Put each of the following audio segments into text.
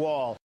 wall.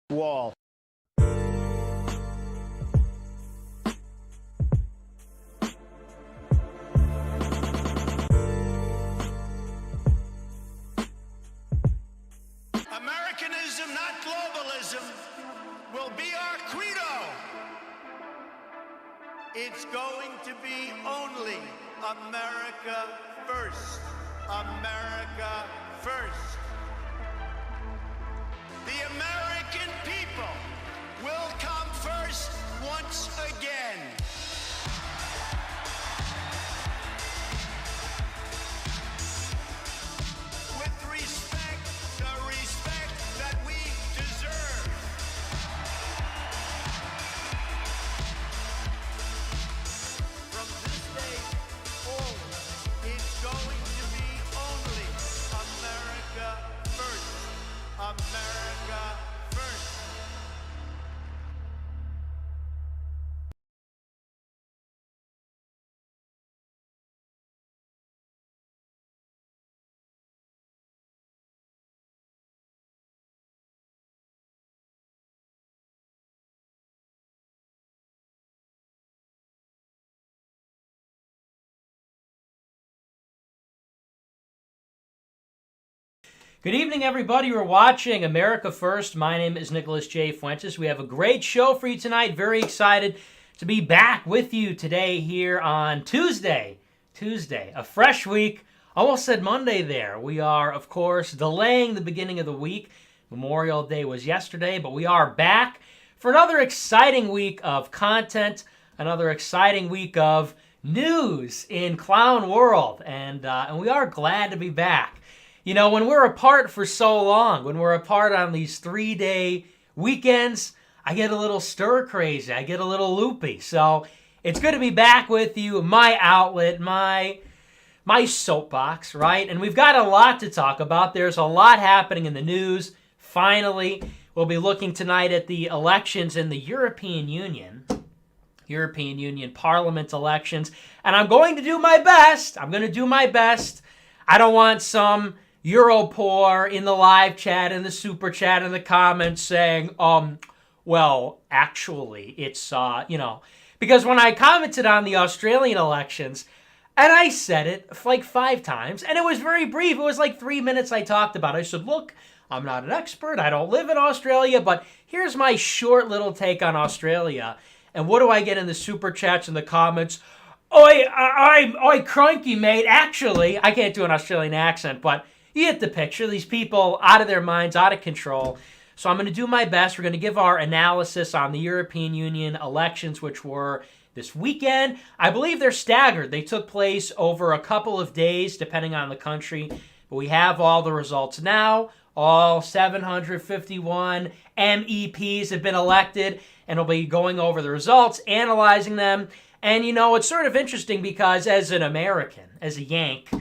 Wall. Americanism, not globalism, will be our credo. It's going to be only America first. America first. The American people will come first once again. With respect, the respect that we deserve. From this day forward, it's going to be only America first. America first. Good evening, everybody. We're watching America First. My name is NickJFuentes. We have a great show for you tonight. Very excited to be back with you today here on Tuesday. A fresh week. Almost said Monday there. We are, of course, delaying the beginning of the week. Memorial Day was yesterday, but we are back for another exciting week of content, another exciting week of news in clown world, and we are glad to be back. You know, when we're apart for so long, when we're apart on these 3-day weekends, I get a little stir crazy. I get a little loopy. So it's good to be back with you, my outlet, my soapbox, right? And we've got a lot to talk about. There's a lot happening in the news. Finally, We'll be looking tonight at the elections in the European Union Parliament elections. And I'm going to do my best. I don't want some Europore in the live chat, in the super chat, in the comments saying, well, actually, it's, because when I commented on the Australian elections, and I said it like 5 times, and it was very brief. It was like 3 minutes I talked about it. I said, look, I'm not an expert. I don't live in Australia, but here's my short little take on Australia. And what do I get in the super chats and the comments? Oi, crikey, mate. Actually, I can't do an Australian accent, but you get the picture. These people out of their minds, out of control. So I'm going to do my best. We're going to give our analysis on the European Union elections, which were this weekend. I believe they're staggered. They took place over a couple of days, depending on the country. But we have all the results now. All 751 MEPs have been elected, and we'll be going over the results, analyzing them. And, it's sort of interesting because as an American, as a Yank,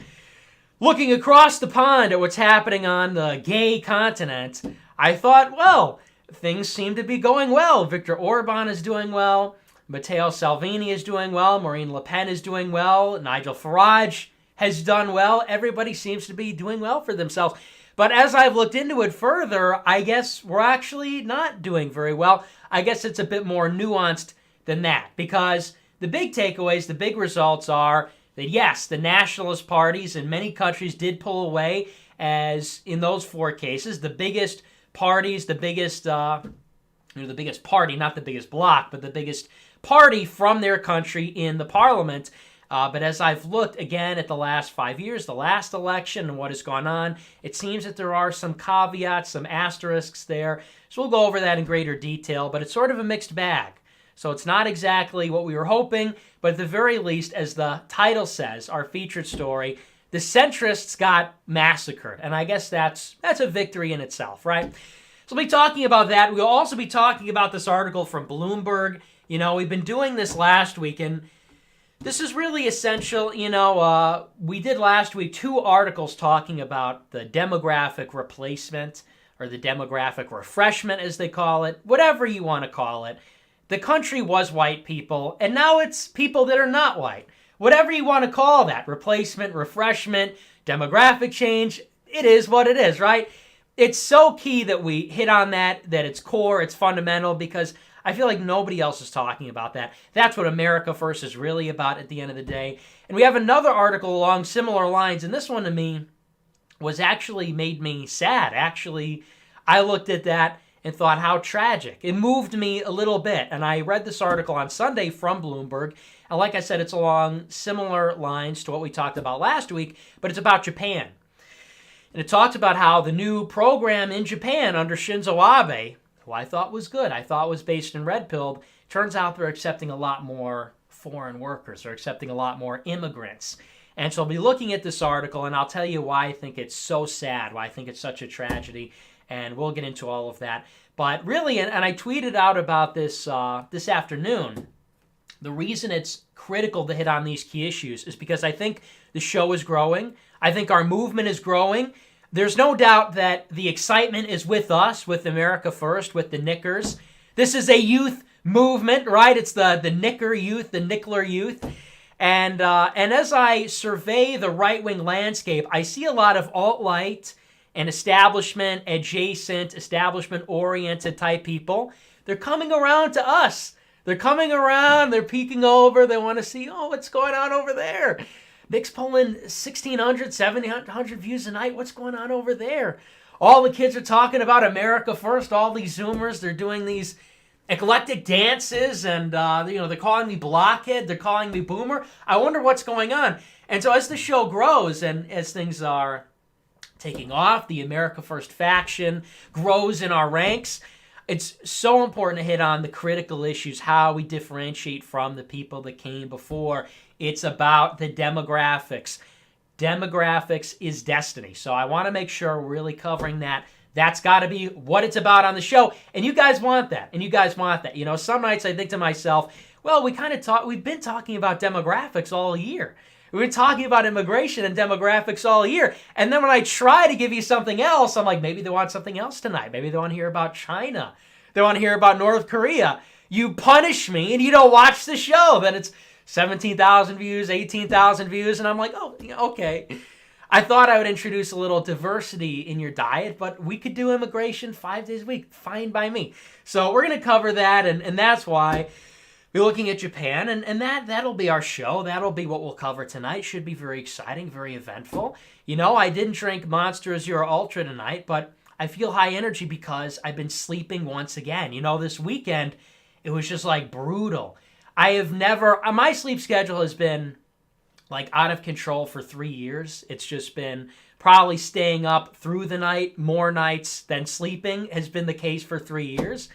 looking across the pond at what's happening on the gay continent, I thought, well, things seem to be going well. Viktor Orban is doing well. Matteo Salvini is doing well. Marine Le Pen is doing well. Nigel Farage has done well. Everybody seems to be doing well for themselves. But as I've looked into it further, I guess we're actually not doing very well. I guess it's a bit more nuanced than that, because the big takeaways, the big results are that, yes, the nationalist parties in many countries did pull away, as in those 4 cases, the biggest parties, the biggest party, not the biggest bloc, but the biggest party from their country in the parliament. But as I've looked again at the last 5 years, the last election and what has gone on, it seems that there are some caveats, some asterisks there. So we'll go over that in greater detail, but it's sort of a mixed bag. So it's not exactly what we were hoping, but at the very least, as the title says, our featured story, the centrists got massacred. And I guess that's a victory in itself, right? So we'll be talking about that. We'll also be talking about this article from Bloomberg. We've been doing this last week, and this is really essential. We did last week 2 articles talking about the demographic replacement, or the demographic refreshment, as they call it, whatever you want to call it. The country was white people, and now it's people that are not white. Whatever you want to call that, replacement, refreshment, demographic change, it is what it is, right? It's so key that we hit on that it's core, it's fundamental, because I feel like nobody else is talking about that. That's what America First is really about at the end of the day. And we have another article along similar lines, and this one to me was actually made me sad. Actually, I looked at that and thought how tragic. It moved me a little bit. And I read this article on Sunday from Bloomberg. And like I said, it's along similar lines to what we talked about last week, but it's about Japan. And it talked about how the new program in Japan under Shinzo Abe, who I thought was good, I thought was based in red pilled, turns out they're accepting a lot more foreign workers. They're accepting a lot more immigrants. And so I'll be looking at this article, and I'll tell you why I think it's so sad, why I think it's such a tragedy, and we'll get into all of that. But really, and I tweeted out about this this afternoon, the reason it's critical to hit on these key issues is because I think the show is growing. I think our movement is growing. There's no doubt that the excitement is with us, with America First, with the Knickers. This is a youth movement, right? It's the Knicker youth, the Nickler youth. And as I survey the right-wing landscape, I see a lot of alt-right and establishment-adjacent, establishment-oriented type people. They're coming around to us. They're coming around, they're peeking over, they want to see, what's going on over there? Nick's pulling 1,600, 1,700 views a night. What's going on over there? All the kids are talking about America First. All these Zoomers, they're doing these eclectic dances, and they're calling me blockhead. They're calling me boomer. I wonder what's going on. And so as the show grows and as things are taking off, the America First faction grows in our ranks. It's so important to hit on the critical issues, how we differentiate from the people that came before. It's about the demographics. Demographics is destiny. So I want to make sure we're really covering that. That's got to be what it's about on the show. And you guys want that. Some nights I think to myself, well, we've been talking about demographics all year. We've been talking about immigration and demographics all year. And then when I try to give you something else, I'm like, maybe they want something else tonight. Maybe they want to hear about China. They want to hear about North Korea. You punish me and you don't watch the show. Then it's 17,000 views, 18,000 views. And I'm like, oh, okay. I thought I would introduce a little diversity in your diet, but we could do immigration 5 days a week. Fine by me. So we're going to cover that, and that's why we're looking at Japan, and that'll be our show. That'll be what we'll cover tonight. Should be very exciting, very eventful. You know, I didn't drink Monster Zero Ultra tonight, but I feel high energy because I've been sleeping once again. You know, this weekend, it was just like brutal. I have never, my sleep schedule has been like out of control for 3 years. It's just been probably staying up through the night, more nights than sleeping has been the case for 3 years.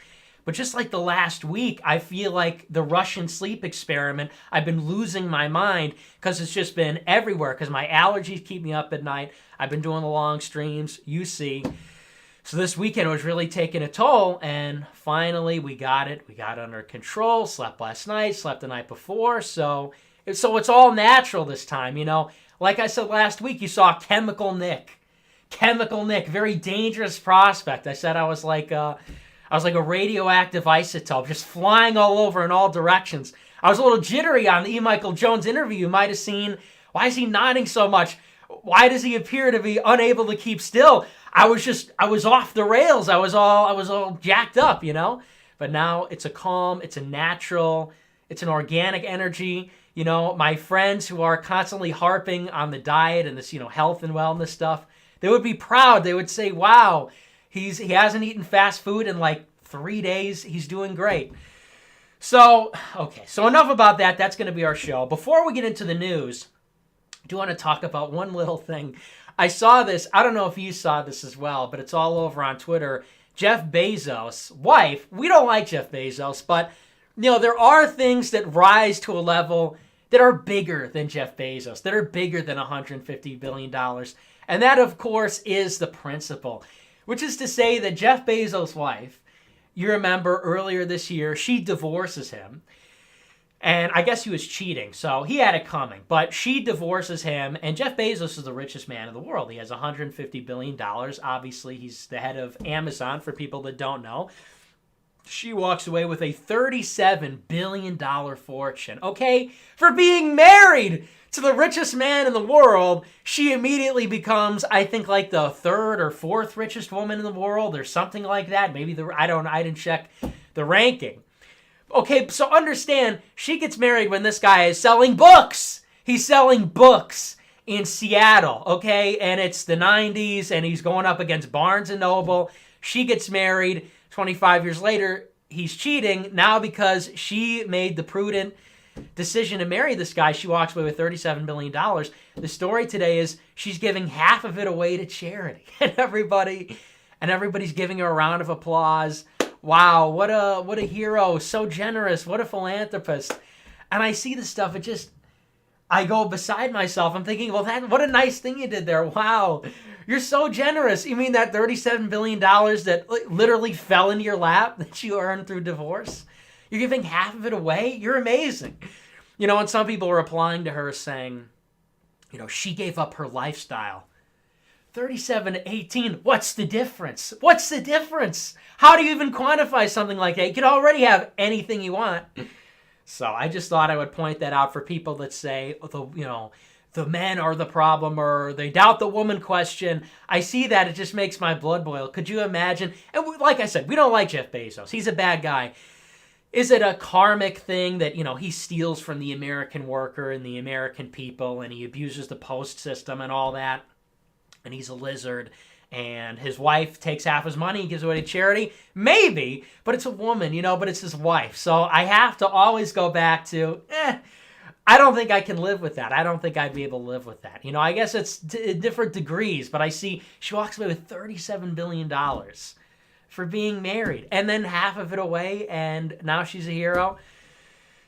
But just like the last week, I feel like the Russian sleep experiment, I've been losing my mind because it's just been everywhere because my allergies keep me up at night. I've been doing the long streams, you see. So this weekend was really taking a toll, and finally we got it. We got it under control, slept last night, slept the night before, so it's all natural this time, you know. Like I said last week, you saw Chemical Nick. Chemical Nick, very dangerous prospect. I said I was like a radioactive isotope, just flying all over in all directions. I was a little jittery on the E. Michael Jones interview. You might have seen, why is he nodding so much? Why does he appear to be unable to keep still? I was off the rails. I was all jacked up, you know. But now it's a calm, it's a natural, it's an organic energy. You know, my friends who are constantly harping on the diet and this, you know, health and wellness stuff, they would be proud. They would say, wow, he hasn't eaten fast food in like 3 days. He's doing great. So, okay, so enough about that. That's going to be our show. Before we get into the news, I do want to talk about one little thing. I saw this. I don't know if you saw this as well, but it's all over on Twitter. Jeff Bezos' wife, we don't like Jeff Bezos, but, you know, there are things that rise to a level that are bigger than Jeff Bezos, that are bigger than $150 billion. And that, of course, is the principle, which is to say that Jeff Bezos' wife, you remember earlier this year, she divorces him. And I guess he was cheating, so he had it coming. But she divorces him, and Jeff Bezos is the richest man in the world. He has $150 billion. Obviously, he's the head of Amazon, for people that don't know. She walks away with a $37 billion fortune, okay? For being married to the richest man in the world, she immediately becomes, I think, like the third or fourth richest woman in the world or something like that. Maybe I didn't check the ranking. Okay, so understand, she gets married when this guy is selling books. He's selling books in Seattle, okay? And it's the 90s, and he's going up against Barnes & Noble. She gets married. 25 years later, he's cheating. Now because she made the prudent decision to marry this guy, she walks away with $37 billion. The story today is she's giving half of it away to charity. And everybody's giving her a round of applause. Wow, what a hero, so generous, what a philanthropist. And I see this stuff, I go beside myself. I'm thinking, well, what a nice thing you did there. Wow, you're so generous. You mean that $37 billion that literally fell into your lap that you earned through divorce? You're giving half of it away? You're amazing. You know, and some people are replying to her saying, you know, she gave up her lifestyle. 37 to 18, what's the difference? What's the difference? How do you even quantify something like that? You can already have anything you want. So I just thought I would point that out for people that say, the men are the problem, or they doubt the woman question. I see that. It just makes my blood boil. Could you imagine? And like I said, we don't like Jeff Bezos. He's a bad guy. Is it a karmic thing that, he steals from the American worker and the American people, and he abuses the post system and all that? And he's a lizard, and his wife takes half his money and gives away to charity? Maybe, but it's a woman, but it's his wife. So I have to always go back to, I don't think I can live with that. I don't think I'd be able to live with that. I guess it's different degrees, but I see she walks away with $37 billion for being married, and then half of it away, and now she's a hero.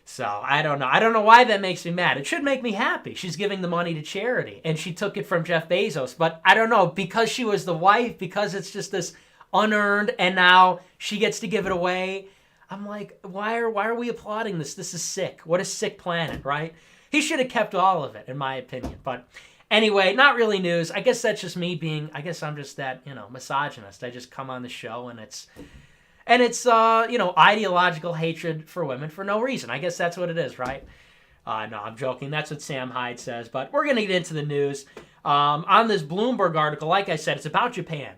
So, I don't know. I don't know why that makes me mad. It should make me happy. She's giving the money to charity, and she took it from Jeff Bezos. But I don't know, because she was the wife, because it's just this unearned, and now she gets to give it away. I'm like, why are we applauding this? This is sick. What a sick planet, right? He should have kept all of it, in my opinion. But anyway, not really news. I guess that's just me being, I guess I'm just that, misogynist. I just come on the show and it's ideological hatred for women for no reason. I guess that's what it is, right? No, I'm joking. That's what Sam Hyde says. But we're going to get into the news. On this Bloomberg article, like I said, it's about Japan.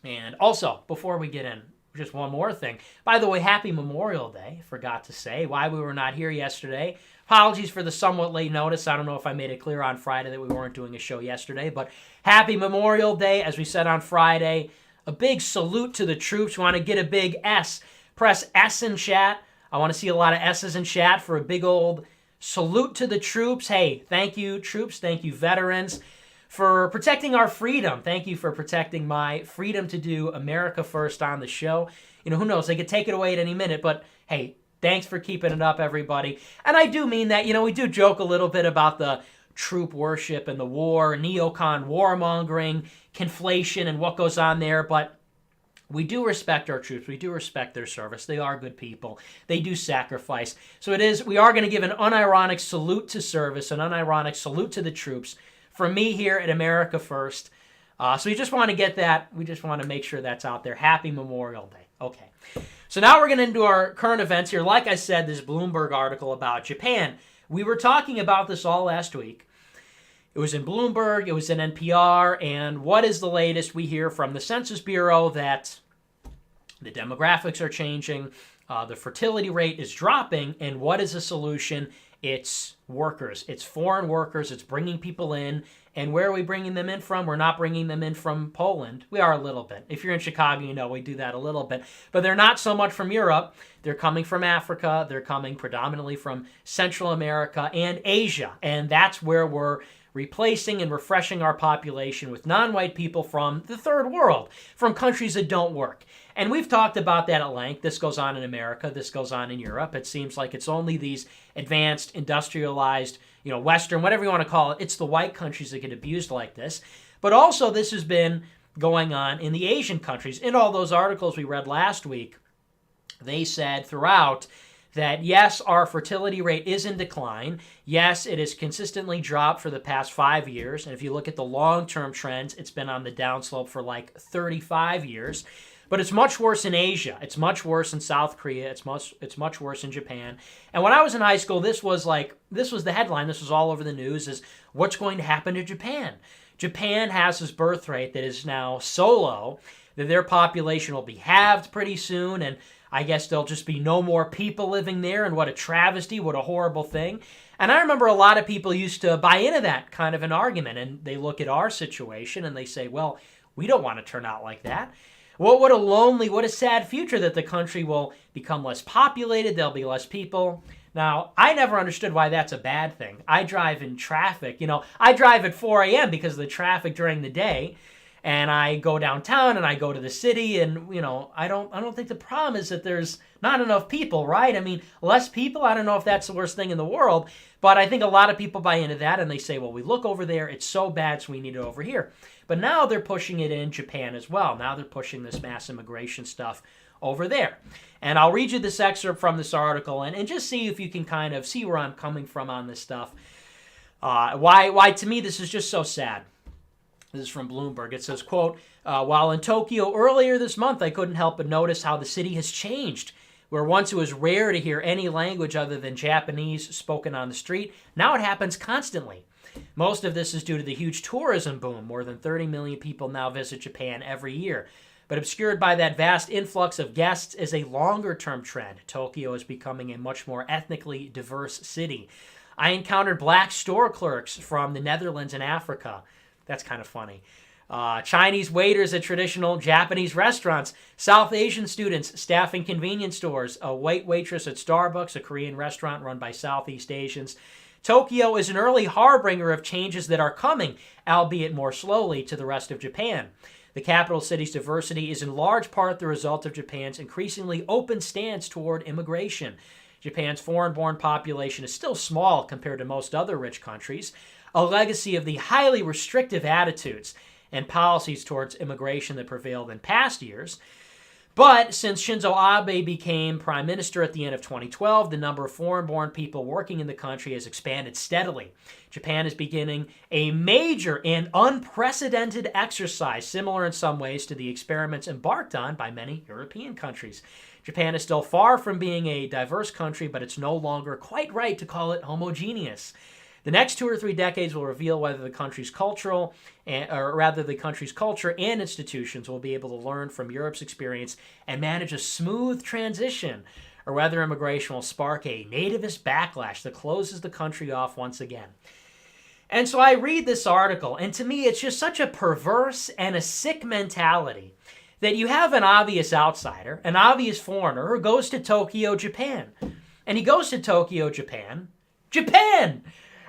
And also, before we get in, just one more thing. By the way, happy Memorial Day. Forgot to say why we were not here yesterday. Apologies for the somewhat late notice. I don't know if I made it clear on Friday that we weren't doing a show yesterday. But happy Memorial Day. As we said on Friday, a big salute to the troops. We want to get a big S. Press S in chat. I want to see a lot of S's in chat for a big old salute to the troops. Hey, thank you, troops. Thank you, veterans, for protecting our freedom. Thank you for protecting my freedom to do America First on the show. Who knows? They could take it away at any minute, but hey, thanks for keeping it up, everybody. And I do mean that, we do joke a little bit about the troop worship and the war, neocon warmongering, conflation, and what goes on there, but we do respect our troops. We do respect their service. They are good people. They do sacrifice. So we are going to give an unironic salute to service, an unironic salute to the troops from me here at America First. So we just want to get that. We just want to make sure that's out there. Happy Memorial Day. Okay. So now we're getting into our current events here. Like I said, this Bloomberg article about Japan. We were talking about this all last week. It was in Bloomberg, it was in NPR, and what is the latest? We hear from the Census Bureau that the demographics are changing, the fertility rate is dropping, and what is the solution? It's workers. It's foreign workers. It's bringing people in. And where are we bringing them in from? We're not bringing them in from Poland. We are a little bit. If you're in Chicago, we do that a little bit. But they're not so much from Europe. They're coming from Africa. They're coming predominantly from Central America and Asia. And that's where we're replacing and refreshing our population with non-white people from the third world, from countries that don't work. And we've talked about that at length. This goes on in America. This goes on in Europe. It seems like it's only these advanced, industrialized, Western, whatever you want to call it. It's the white countries that get abused like this. But also this has been going on in the Asian countries. In all those articles we read last week, they said throughout that yes, our fertility rate is in decline. Yes, it has consistently dropped for the past 5 years. And if you look at the long-term trends, it's been on the downslope for like 35 years. But it's much worse in Asia. It's much worse in South Korea. It's much worse in Japan. And when I was in high school, this was the headline. This was all over the news, is what's going to happen to Japan. Japan has this birth rate that is now so low that their population will be halved pretty soon, and I guess there'll just be no more people living there, and what a travesty, what a horrible thing. And I remember a lot of people used to buy into that kind of an argument, and they look at our situation and they say, well, we don't want to turn out like that. Well, what a sad future that the country will become less populated, there'll be less people. Now, I never understood why that's a bad thing. I drive in traffic, I drive at 4 a.m. because of the traffic during the day. And I go downtown and I go to the city, and I don't think the problem is that there's not enough people, right? I mean, less people, I don't know if that's the worst thing in the world, but I think a lot of people buy into that and they say, well, we look over there, it's so bad, so we need it over here. But now they're pushing it in Japan as well. Now they're pushing this mass immigration stuff over there. And I'll read you this excerpt from this article and just see if you can kind of see where I'm coming from on this stuff. Why to me this is just so sad. This is from Bloomberg. It says, quote, while in Tokyo earlier this month, I couldn't help but notice how the city has changed. Where once it was rare to hear any language other than Japanese spoken on the street, now it happens constantly. Most of this is due to the huge tourism boom. More than 30 million people now visit Japan every year. But obscured by that vast influx of guests is a longer-term trend. Tokyo is becoming a much more ethnically diverse city. I encountered black store clerks from the Netherlands and Africa. That's kind of funny. Chinese waiters at traditional Japanese restaurants, South Asian students staffing convenience stores, a white waitress at Starbucks, a Korean restaurant run by Southeast Asians. Tokyo is an early harbinger of changes that are coming, albeit more slowly, to the rest of Japan. The capital city's diversity is in large part the result of Japan's increasingly open stance toward immigration. Japan's foreign-born population is still small compared to most other rich countries, a legacy of the highly restrictive attitudes and policies towards immigration that prevailed in past years. But since Shinzo Abe became prime minister at the end of 2012, the number of foreign-born people working in the country has expanded steadily. Japan is beginning a major and unprecedented exercise, similar in some ways to the experiments embarked on by many European countries. Japan is still far from being a diverse country, but it's no longer quite right to call it homogeneous. The next 2 or 3 decades will reveal whether the country's culture and institutions will be able to learn from Europe's experience and manage a smooth transition, or whether immigration will spark a nativist backlash that closes the country off once again. And so I read this article, and to me it's just such a perverse and a sick mentality that you have an obvious outsider, an obvious foreigner who goes to Tokyo, Japan. And he goes to Tokyo, Japan!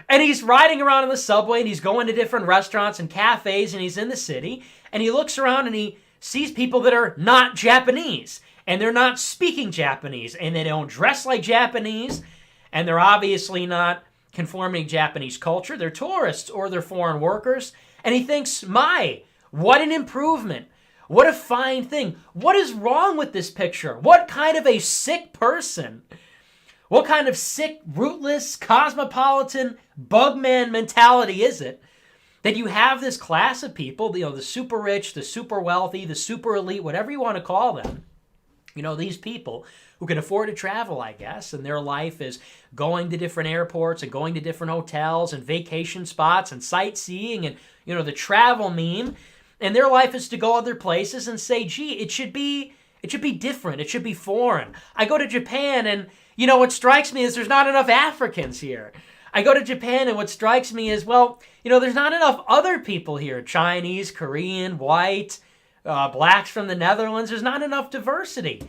And he's riding around in the subway, and he's going to different restaurants and cafes, and he's in the city, and he looks around and he sees people that are not Japanese, and they're not speaking Japanese, and they don't dress like Japanese, and they're obviously not conforming to Japanese culture. They're tourists or they're foreign workers, and he thinks, my, what an improvement. What a fine thing. What is wrong with this picture? What kind of a sick person? What kind of sick, rootless, cosmopolitan, bugman mentality is it that you have this class of people, the super rich, the super wealthy, the super elite, whatever you want to call them, these people who can afford to travel, I guess, and their life is going to different airports and going to different hotels and vacation spots and sightseeing and, the travel meme, and their life is to go other places and say, gee, it should be different. It should be foreign. I go to Japan and what strikes me is there's not enough Africans here. I go to Japan and what strikes me is, there's not enough other people here. Chinese, Korean, white, blacks from the Netherlands. There's not enough diversity.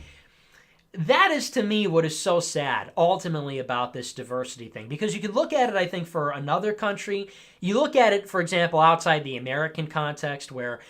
That is, to me, what is so sad, ultimately, about this diversity thing. Because you can look at it, I think, for another country. You look at it, for example, outside the American context, where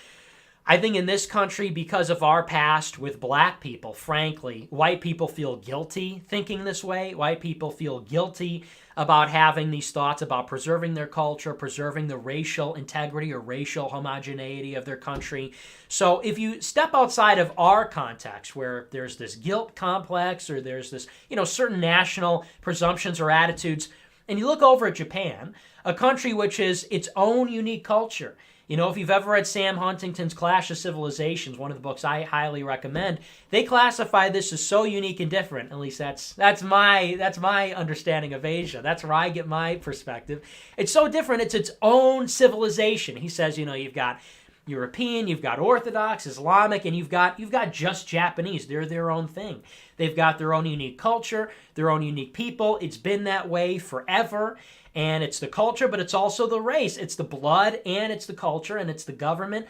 I think in this country, because of our past with black people, frankly, white people feel guilty thinking this way. White people feel guilty about having these thoughts about preserving their culture, preserving the racial integrity or racial homogeneity of their country. So if you step outside of our context, where there's this guilt complex or there's this, certain national presumptions or attitudes, and you look over at Japan, a country which is its own unique culture. If you've ever read Sam Huntington's Clash of Civilizations, one of the books I highly recommend, they classify this as so unique and different. At least that's my understanding of Asia. That's where I get my perspective. It's so different. It's its own civilization. He says, you've got European, you've got Orthodox, Islamic, and you've got just Japanese. They're their own thing. They've got their own unique culture, their own unique people. It's been that way forever. And it's the culture, but it's also the race. It's the blood, and it's the culture, and it's the government.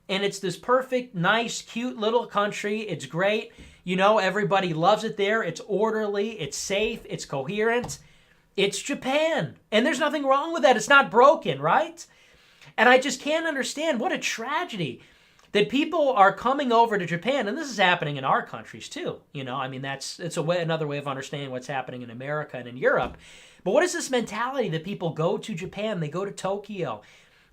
And it's this perfect, nice, cute little country. It's great. Everybody loves it there. It's orderly. It's safe. It's coherent. It's Japan. And there's nothing wrong with that. It's not broken, right? And I just can't understand what a tragedy that people are coming over to Japan. And this is happening in our countries, too. It's another way of understanding what's happening in America and in Europe. But what is this mentality that people go to Japan, they go to Tokyo?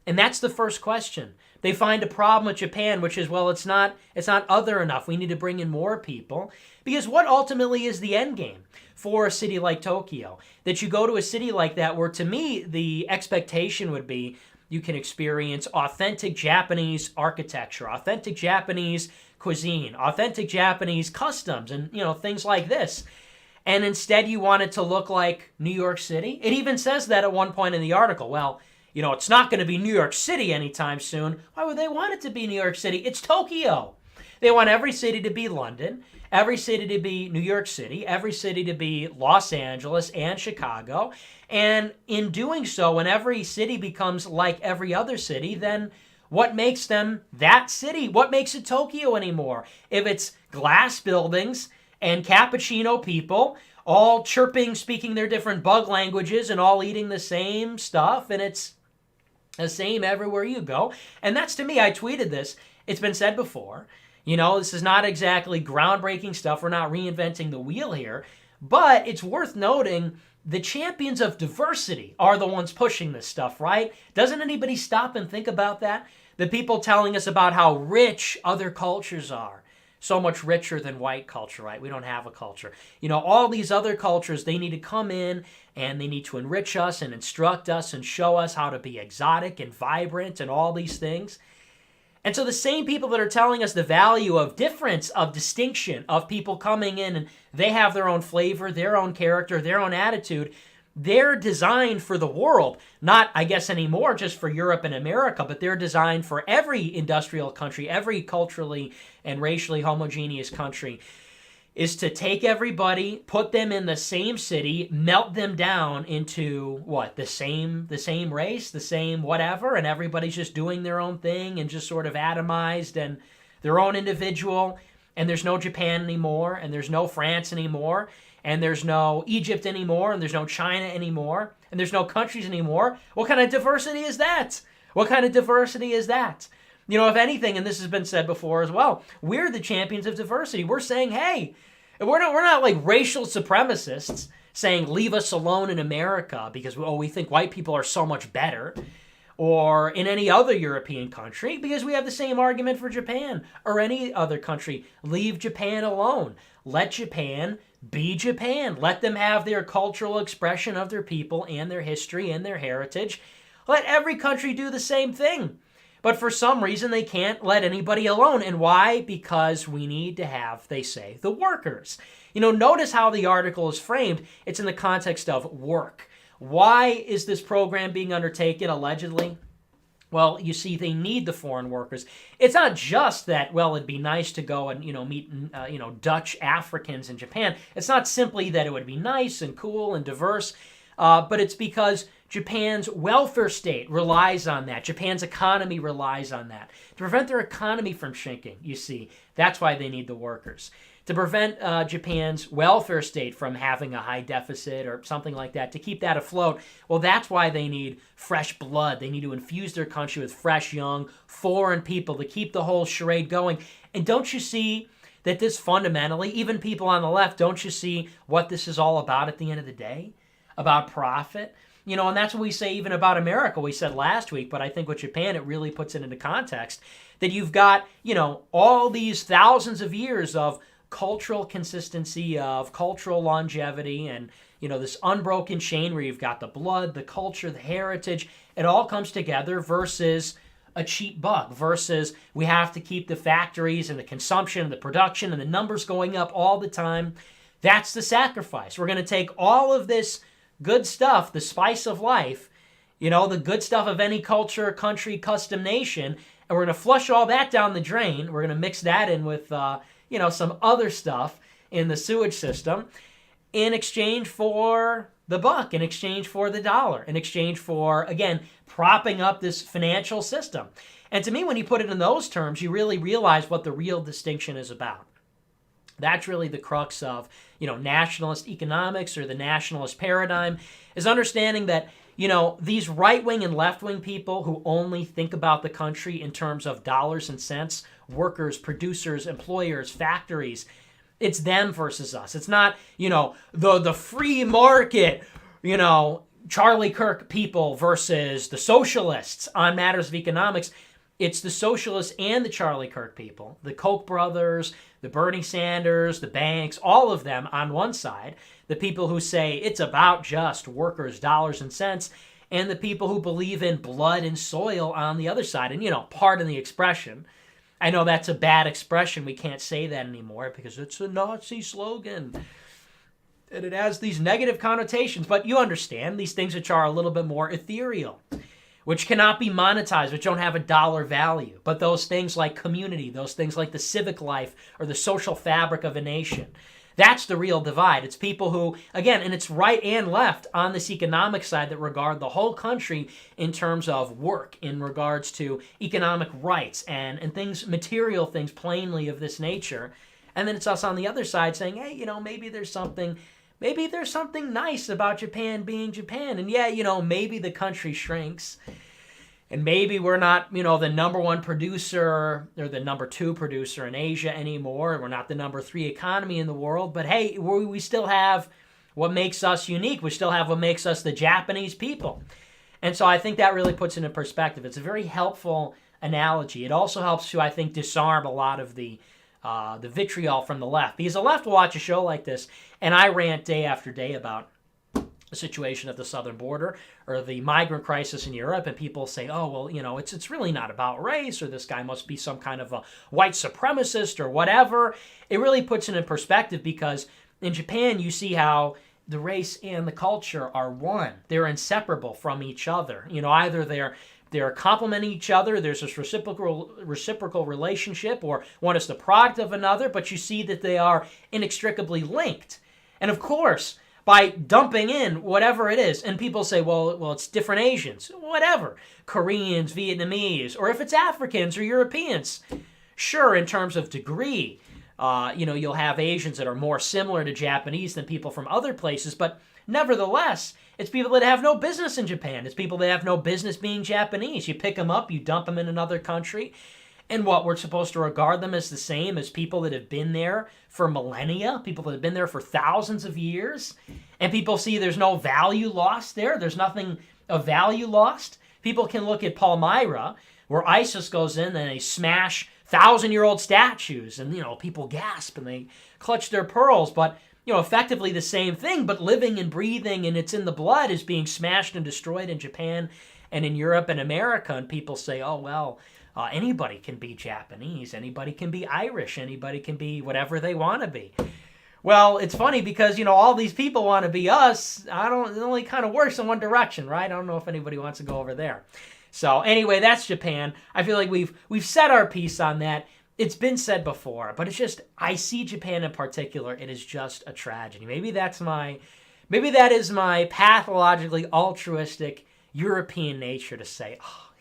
And that's the first question. They find a problem with Japan, which is, it's not other enough. We need to bring in more people. Because what ultimately is the end game for a city like Tokyo? That you go to a city like that where, to me, the expectation would be you can experience authentic Japanese architecture, authentic Japanese cuisine, authentic Japanese customs, and, things like this. And instead you want it to look like New York City. It even says that at one point in the article. It's not going to be New York City anytime soon. Why would they want it to be New York City? It's Tokyo. They want every city to be London, every city to be New York City, every city to be Los Angeles and Chicago. And in doing so, when every city becomes like every other city, then what makes them that city? What makes it Tokyo anymore? If it's glass buildings and cappuccino people, all chirping, speaking their different bug languages, and all eating the same stuff, and it's the same everywhere you go. And that's, to me, I tweeted this. It's been said before. This is not exactly groundbreaking stuff. We're not reinventing the wheel here. But it's worth noting the champions of diversity are the ones pushing this stuff, right? Doesn't anybody stop and think about that? The people telling us about how rich other cultures are. so much richer than white culture, right? We don't have a culture. All these other cultures, they need to come in and they need to enrich us and instruct us and show us how to be exotic and vibrant and all these things. And so the same people that are telling us the value of difference, of distinction, of people coming in and they have their own flavor, their own character, their own attitude, they're designed for the world. Not, I guess, anymore just for Europe and America, but they're designed for every industrial country, every culturally and racially homogeneous country, is to take everybody, put them in the same city, melt them down into what? The same race, the same whatever, and everybody's just doing their own thing and just sort of atomized and their own individual, and there's no Japan anymore, and there's no France anymore, and there's no Egypt anymore, and there's no China anymore, and there's no countries anymore. What kind of diversity is that? What kind of diversity is that? If anything, and this has been said before as well, we're the champions of diversity. We're saying, hey, we're not like racial supremacists saying leave us alone in America because we think white people are so much better, or in any other European country, because we have the same argument for Japan or any other country. Leave Japan alone. Let Japan be Japan. Let them have their cultural expression of their people and their history and their heritage. Let every country do the same thing. But for some reason, they can't let anybody alone. And why? Because we need to have, they say, the workers. Notice how the article is framed. It's in the context of work. Why is this program being undertaken, allegedly? Well, you see, they need the foreign workers. It's not just that, it'd be nice to go and, meet, Dutch Africans in Japan. It's not simply that it would be nice and cool and diverse, but it's because Japan's welfare state relies on that. Japan's economy relies on that. To prevent their economy from shrinking, you see, that's why they need the workers. To prevent Japan's welfare state from having a high deficit or something like that, to keep that afloat, that's why they need fresh blood. They need to infuse their country with fresh, young, foreign people to keep the whole charade going. And don't you see that this fundamentally, even people on the left, don't you see what this is all about at the end of the day? About profit? And that's what we say even about America. We said last week, but I think with Japan, it really puts it into context that you've got, all these thousands of years of cultural consistency, of cultural longevity, and, this unbroken chain where you've got the blood, the culture, the heritage. It all comes together versus a cheap buck, versus we have to keep the factories and the consumption and the production and the numbers going up all the time. That's the sacrifice. We're going to take all of this good stuff, the spice of life, the good stuff of any culture, country, custom, nation, and we're going to flush all that down the drain. We're going to mix that in with, some other stuff in the sewage system in exchange for the buck, in exchange for the dollar, in exchange for, again, propping up this financial system. And to me, when you put it in those terms, you really realize what the real distinction is about. That's really the crux of, nationalist economics or the nationalist paradigm, is understanding that, these right-wing and left-wing people who only think about the country in terms of dollars and cents, workers, producers, employers, factories, it's them versus us. It's not, the free market, Charlie Kirk people versus the socialists on matters of economics. It's the socialists and the Charlie Kirk people, the Koch brothers, the Bernie Sanders, the banks, all of them on one side, the people who say it's about just workers, dollars and cents, and the people who believe in blood and soil on the other side. And, pardon the expression. I know that's a bad expression. We can't say that anymore because it's a Nazi slogan. And it has these negative connotations. But you understand these things which are a little bit more ethereal, which cannot be monetized, which don't have a dollar value. But those things like community, those things like the civic life or the social fabric of a nation, that's the real divide. It's people who, again, and it's right and left on this economic side that regard the whole country in terms of work, in regards to economic rights and things, material things plainly of this nature. And then it's us on the other side saying, hey, maybe there's something nice about Japan being Japan. And yeah, maybe the country shrinks. And maybe we're not, the number one producer or the number two producer in Asia anymore. We're not the number three economy in the world. But hey, we still have what makes us unique. We still have what makes us the Japanese people. And so I think that really puts it in perspective. It's a very helpful analogy. It also helps to, I think, disarm a lot of the the vitriol from the left. Because the left will watch a show like this, and I rant day after day about the situation at the southern border or the migrant crisis in Europe, and people say, oh, well, it's really not about race, or this guy must be some kind of a white supremacist or whatever. It really puts it in perspective, because in Japan, you see how the race and the culture are one. They're inseparable from each other. Either they're complementing each other, there's this reciprocal relationship, or one is the product of another, but you see that they are inextricably linked. And of course, by dumping in whatever it is, and people say, well, it's different Asians, whatever, Koreans, Vietnamese, or if it's Africans or Europeans. Sure, in terms of degree, you'll have Asians that are more similar to Japanese than people from other places, but nevertheless, it's people that have no business in Japan. It's people that have no business being Japanese. You pick them up, you dump them in another country, and what, we're supposed to regard them as the same as people that have been there for millennia, people that have been there for thousands of years, and people see there's no value lost there. There's nothing of value lost. People can look at Palmyra, where ISIS goes in and they smash 1,000-year-old statues, and people gasp and they clutch their pearls, but effectively the same thing, but living and breathing, and it's in the blood, is being smashed and destroyed in Japan and in Europe and America. And people say, oh, well, anybody can be Japanese, anybody can be Irish, anybody can be whatever they want to be. Well, it's funny because, all these people want to be us. It only kind of works in one direction, right? I don't know if anybody wants to go over there. So anyway, that's Japan. I feel like we've said our piece on that. It's been said before, but it's just, I see Japan in particular, it is just a tragedy. Maybe that is my pathologically altruistic European nature to say,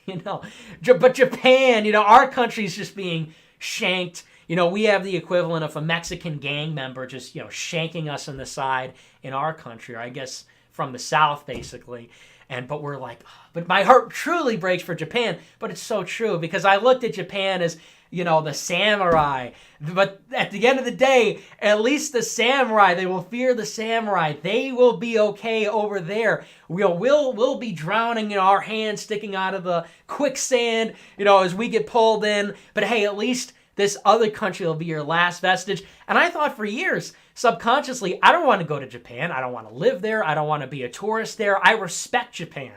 but Japan, our country's just being shanked. We have the equivalent of a Mexican gang member just, shanking us in the side in our country, or I guess from the South, basically. But we're like, but my heart truly breaks for Japan. But it's so true, because I looked at Japan as, the samurai. But at the end of the day, at least the samurai, they will fear the samurai. They will be okay over there. We'll be drowning, our hands sticking out of the quicksand, as we get pulled in. But hey, at least this other country will be your last vestige. And I thought for years, subconsciously, I don't want to go to Japan. I don't want to live there. I don't want to be a tourist there. I respect Japan.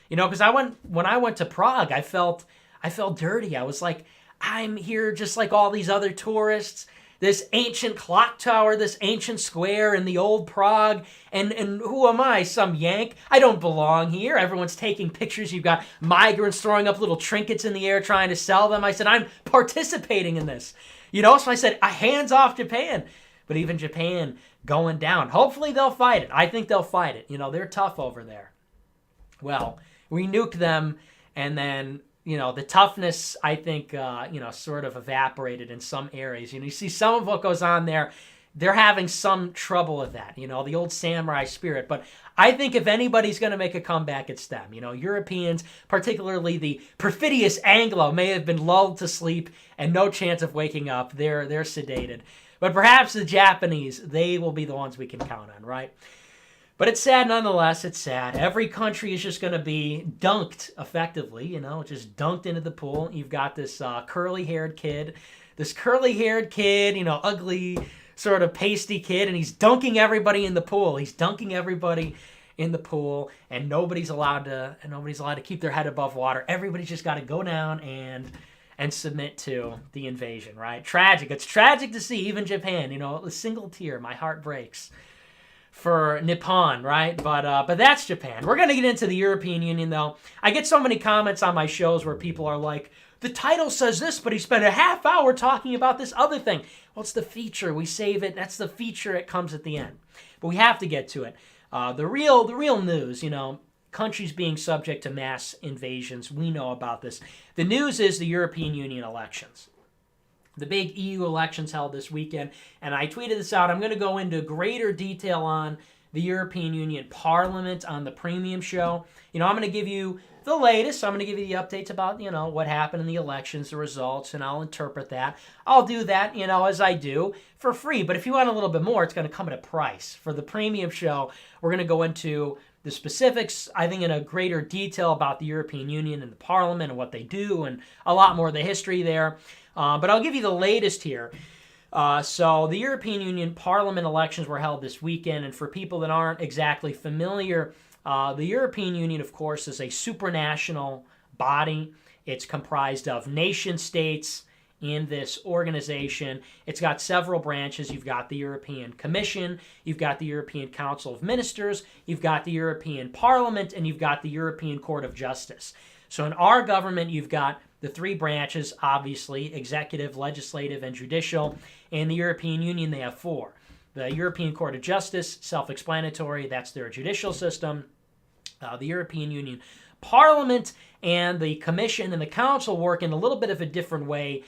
Because when I went to Prague, I felt dirty. I was like, I'm here just like all these other tourists. This ancient clock tower, this ancient square in the old Prague. And who am I? Some Yank? I don't belong here. Everyone's taking pictures. You've got migrants throwing up little trinkets in the air trying to sell them. I said, I'm participating in this. So I said, hands off Japan. But even Japan going down. Hopefully they'll fight it. I think they'll fight it. They're tough over there. Well, we nuked them, and then the toughness, I think, sort of evaporated in some areas. You see some of what goes on there, they're having some trouble with that, the old samurai spirit. But I think if anybody's going to make a comeback, it's them. Europeans, particularly the perfidious Anglo, may have been lulled to sleep and no chance of waking up. They're sedated. But perhaps the Japanese, they will be the ones we can count on, right? But it's sad nonetheless. It's sad. Every country is just going to be dunked effectively, just dunked into the pool. You've got this curly-haired kid, ugly, sort of pasty kid, and he's dunking everybody in the pool. And nobody's allowed to keep their head above water. Everybody's just got to go down and submit to the invasion, right? Tragic. It's tragic to see even Japan, a single tear. My heart breaks for Nippon, right? But that's Japan. We're going to get into the European Union, though. I get so many comments on my shows where people are like, the title says this, but he spent a half hour talking about this other thing. Well, it's the feature. We save it. That's the feature. It comes at the end. But we have to get to it. The real news, countries being subject to mass invasions. We know about this. The news is the European Union elections. The big EU elections held this weekend, and I tweeted this out. I'm going to go into greater detail on the European Union Parliament on the premium show. I'm going to give you the latest. I'm going to give you the updates about, what happened in the elections, the results, and I'll interpret that. I'll do that, as I do for free. But if you want a little bit more, it's going to come at a price. For the premium show, we're going to go into the specifics, I think, in a greater detail about the European Union and the Parliament and what they do and a lot more of the history there. But I'll give you the latest here. So the European Union Parliament elections were held this weekend, and for people that aren't exactly familiar, the European Union, of course, is a supranational body. It's comprised of nation states in this organization. It's got several branches. You've got the European Commission, you've got the European Council of Ministers, you've got the European Parliament, and you've got the European Court of Justice. So in our government, you've got the three branches, obviously, executive, legislative, and judicial. In the European Union, they have four. The European Court of Justice, self-explanatory, that's their judicial system. The European Union Parliament and the Commission and the Council work in a little bit of a different way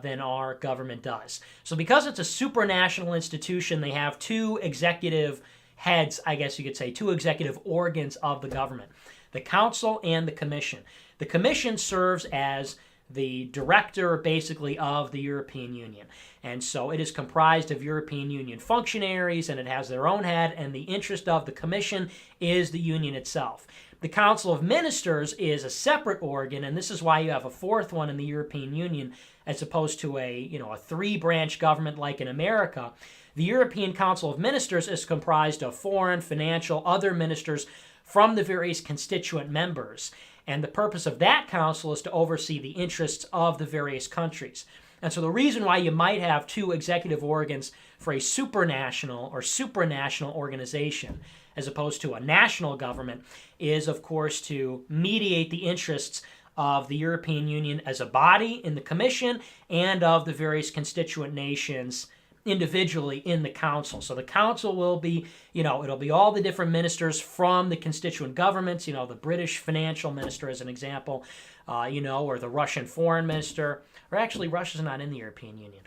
than our government does. So because it's a supranational institution, they have two executive heads, I guess you could say, two executive organs of the government, the Council and the Commission. The Commission serves as the director, basically, of the European Union. And so it is comprised of European Union functionaries, and it has their own head, and the interest of the Commission is the Union itself. The Council of Ministers is a separate organ, and this is why you have a fourth one in the European Union as opposed to a three-branch government like in America. The European Council of Ministers is comprised of foreign, financial, other ministers from the various constituent members. And the purpose of that council is to oversee the interests of the various countries. And so the reason why you might have two executive organs for a supranational or supranational organization as opposed to a national government is, of course, to mediate the interests of the European Union as a body in the Commission and of the various constituent nations individually in the council. So the council will be, it'll be all the different ministers from the constituent governments, the British financial minister as an example, or the Russian foreign minister, or actually Russia's not in the European Union.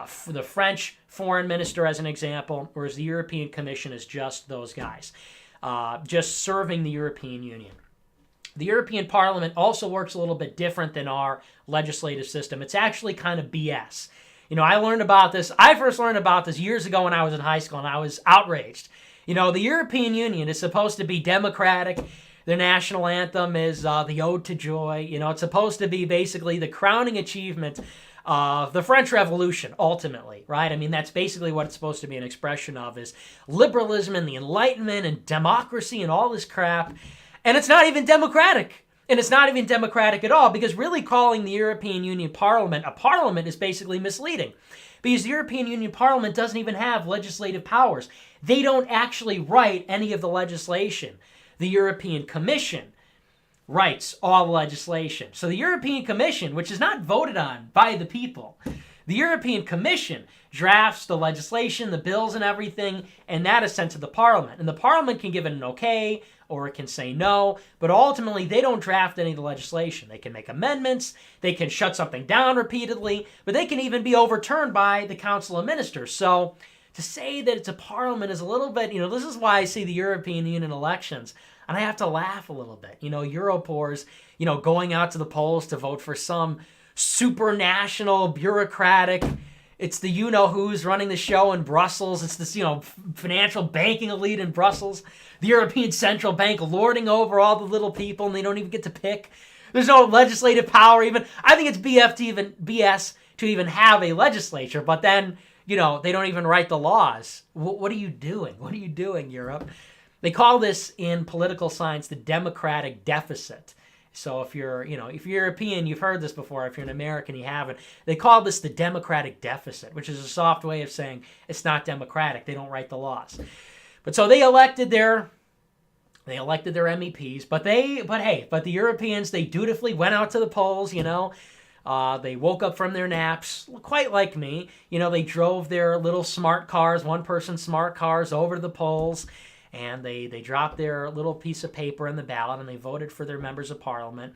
For the French foreign minister as an example, whereas the European Commission is just those guys, just serving the European Union. The European Parliament also works a little bit different than our legislative system. It's actually kind of BS. I learned about this. I first learned about this years ago when I was in high school, and I was outraged. The European Union is supposed to be democratic. Their national anthem is the Ode to Joy. It's supposed to be basically the crowning achievement of the French Revolution, ultimately, right? I mean, that's basically what it's supposed to be an expression of, is liberalism and the Enlightenment and democracy and all this crap. And it's not even democratic. And it's not even democratic at all, because really calling the European Union Parliament a parliament is basically misleading. Because the European Union Parliament doesn't even have legislative powers. They don't actually write any of the legislation. The European Commission writes all the legislation. So the European Commission, which is not voted on by the people, the European Commission drafts the legislation, the bills and everything, and that is sent to the Parliament. And the Parliament can give it an okay, or it can say no, but ultimately they don't draft any of the legislation. They can make amendments, they can shut something down repeatedly, but they can even be overturned by the Council of Ministers. So to say that it's a parliament is a little bit, this is why I see the European Union elections, and I have to laugh a little bit. Europors, going out to the polls to vote for some supranational, bureaucratic, it's the you-know-who's running the show in Brussels. It's this, financial banking elite in Brussels. The European Central Bank lording over all the little people, and they don't even get to pick. There's no legislative power even. I think it's BS to even have a legislature, but then, they don't even write the laws. What are you doing? What are you doing, Europe? They call this in political science the democratic deficit. So if you're European, you've heard this before. If you're an American, you haven't. They call this the democratic deficit, which is a soft way of saying it's not democratic. They don't write the laws. But so they elected their MEPs. But the Europeans, they dutifully went out to the polls. They woke up from their naps, quite like me. They drove their little smart cars, one-person smart cars, over to the polls. And they dropped their little piece of paper in the ballot, and they voted for their members of parliament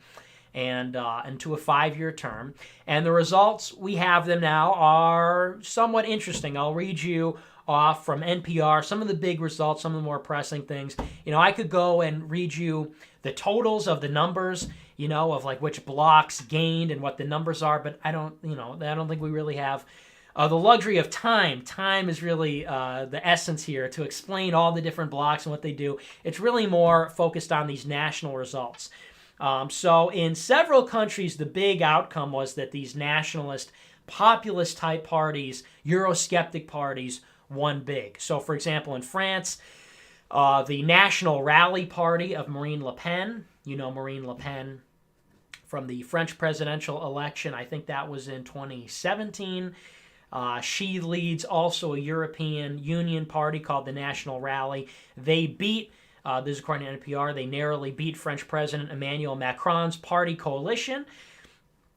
and into a 5-year term. And the results, we have them now, are somewhat interesting. I'll read you off from NPR some of the big results, some of the more pressing things. I could go and read you the totals of the numbers, of like which blocks gained and what the numbers are, but I don't think we really have the luxury of time. Time is really the essence here to explain all the different blocks and what they do. It's really more focused on these national results. So in several countries, the big outcome was that these nationalist populist type parties, Eurosceptic parties, won big. So, for example, in France, the National Rally Party of Marine Le Pen, you know Marine Le Pen from the French presidential election, I think that was in 2017. She leads also a European Union party called the National Rally. They beat, this is according to NPR, they narrowly beat French President Emmanuel Macron's party coalition,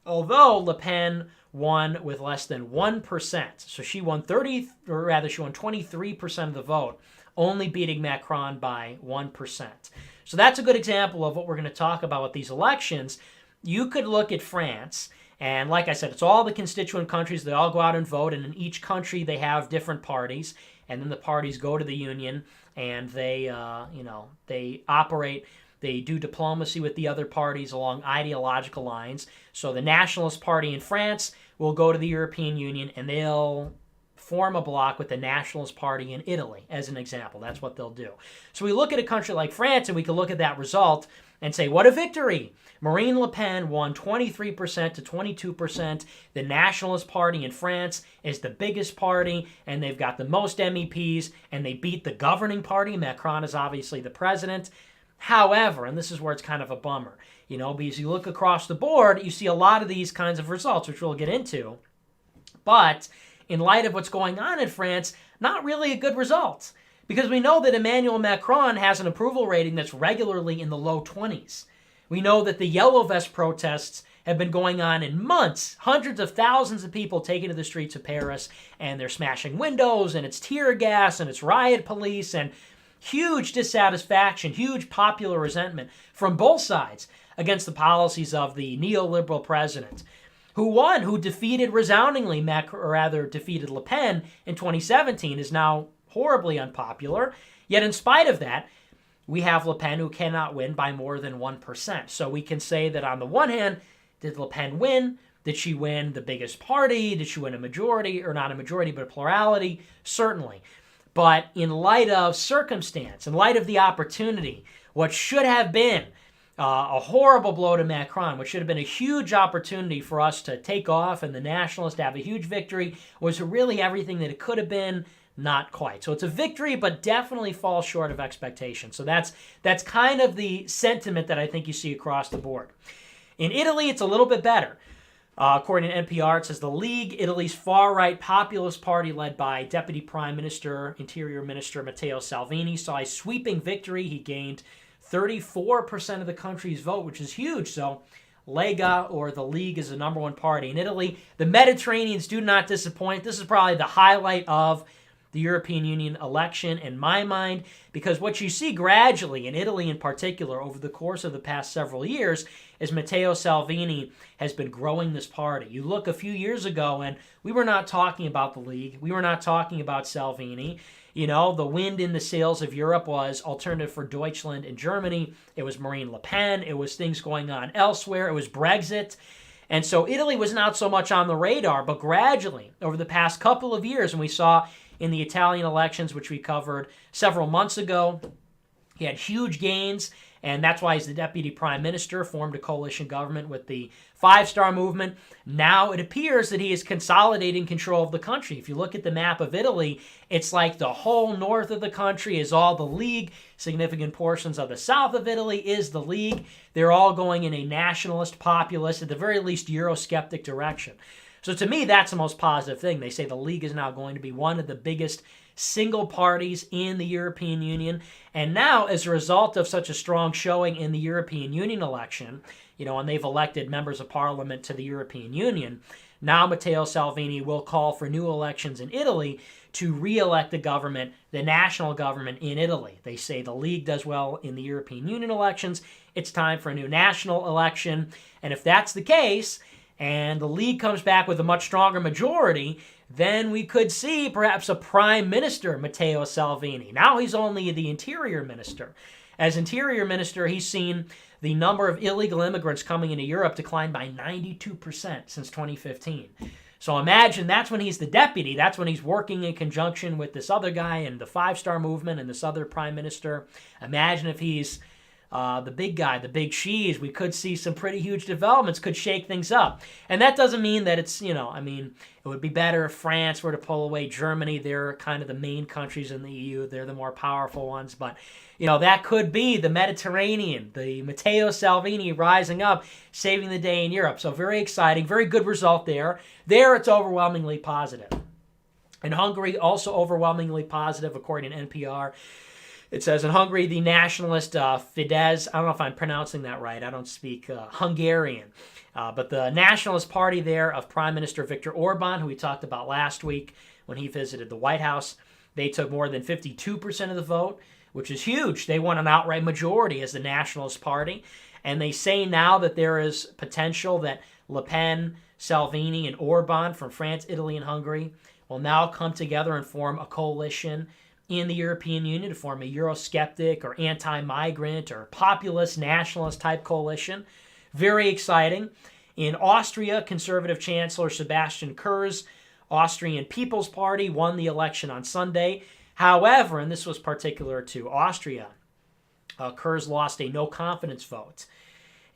although Le Pen won with less than 1%. So she won 23% of the vote, only beating Macron by 1%. So that's a good example of what we're going to talk about with these elections. You could look at France, and like I said, it's all the constituent countries. They all go out and vote, and in each country they have different parties, and then the parties go to the union, and they operate. They do diplomacy with the other parties along ideological lines. So the Nationalist Party in France will go to the European Union, and they'll form a bloc with the Nationalist Party in Italy, as an example. That's what they'll do. So we look at a country like France, and we can look at that result and say, what a victory! Marine Le Pen won 23% to 22%. The Nationalist Party in France is the biggest party, and they've got the most MEPs, and they beat the governing party. Macron is obviously the president. However, and this is where it's kind of a bummer, because you look across the board, you see a lot of these kinds of results, which we'll get into. But in light of what's going on in France, not really a good result. Because we know that Emmanuel Macron has an approval rating that's regularly in the low 20s. We know that the Yellow Vest protests have been going on in months. Hundreds of thousands of people taking to the streets of Paris, and they're smashing windows, and it's tear gas, and it's riot police, and huge dissatisfaction, huge popular resentment from both sides against the policies of the neoliberal president, who won, who defeated resoundingly, defeated Le Pen in 2017, is now horribly unpopular. Yet in spite of that, we have Le Pen who cannot win by more than 1%. So we can say that on the one hand, did Le Pen win? Did she win the biggest party? Did she win a majority, or not a majority, but a plurality? Certainly. But in light of circumstance, in light of the opportunity, what should have been a horrible blow to Macron, which should have been a huge opportunity for us to take off and the Nationalists to have a huge victory, was really everything that it could have been. Not quite. So it's a victory, but definitely falls short of expectations. So that's kind of the sentiment that I think you see across the board. In Italy, it's a little bit better. According to NPR, it says the League, Italy's far-right populist party led by Deputy Prime Minister, Interior Minister Matteo Salvini, saw a sweeping victory. He gained 34% of the country's vote, which is huge. So Lega, or the League, is the number one party in Italy. The Mediterraneans do not disappoint. This is probably the highlight of the European Union election in my mind, because what you see gradually in Italy in particular over the course of the past several years is Matteo Salvini has been growing this party. You look a few years ago and we were not talking about the League. We were not talking about Salvini. The wind in the sails of Europe was Alternative for Deutschland in Germany. It was Marine Le Pen. It was things going on elsewhere. It was Brexit. And so Italy was not so much on the radar, but gradually over the past couple of years, and we saw in the Italian elections, which we covered several months ago, he had huge gains, and that's why he's the deputy prime minister, formed a coalition government with the Five-Star Movement. Now it appears that he is consolidating control of the country. If you look at the map of Italy, it's like the whole north of the country is all the League. Significant portions of the south of Italy is the League. They're all going in a nationalist, populist, at the very least Eurosceptic direction. So to me, that's the most positive thing. They say the League is now going to be one of the biggest single parties in the European Union. And now, as a result of such a strong showing in the European Union election, and they've elected members of parliament to the European Union, now Matteo Salvini will call for new elections in Italy to re-elect the government, the national government in Italy. They say the League does well in the European Union elections. It's time for a new national election. And if that's the case, and the League comes back with a much stronger majority, then we could see perhaps a prime minister, Matteo Salvini. Now he's only the interior minister. As interior minister, he's seen the number of illegal immigrants coming into Europe decline by 92% since 2015. So imagine that's when he's the deputy. That's when he's working in conjunction with this other guy and the Five-Star Movement and this other prime minister. Imagine if he's the big guy, the big cheese, we could see some pretty huge developments, could shake things up. And that doesn't mean that it's, it would be better if France were to pull away. Germany, they're kind of the main countries in the EU. They're the more powerful ones. But, that could be the Mediterranean, the Matteo Salvini rising up, saving the day in Europe. So very exciting, very good result there. There, it's overwhelmingly positive. In Hungary, also overwhelmingly positive, according to NPR. It says in Hungary, the nationalist Fidesz, I don't know if I'm pronouncing that right, I don't speak Hungarian, but the nationalist party there of Prime Minister Viktor Orban, who we talked about last week when he visited the White House, they took more than 52% of the vote, which is huge. They won an outright majority as the nationalist party, and they say now that there is potential that Le Pen, Salvini, and Orban from France, Italy, and Hungary will now come together and form a coalition in the European Union to form a Eurosceptic or anti-migrant or populist nationalist type coalition. Very exciting. In Austria, conservative Chancellor Sebastian Kurz, Austrian People's Party, won the election on Sunday. However, and this was particular to Austria, Kurz lost a no-confidence vote.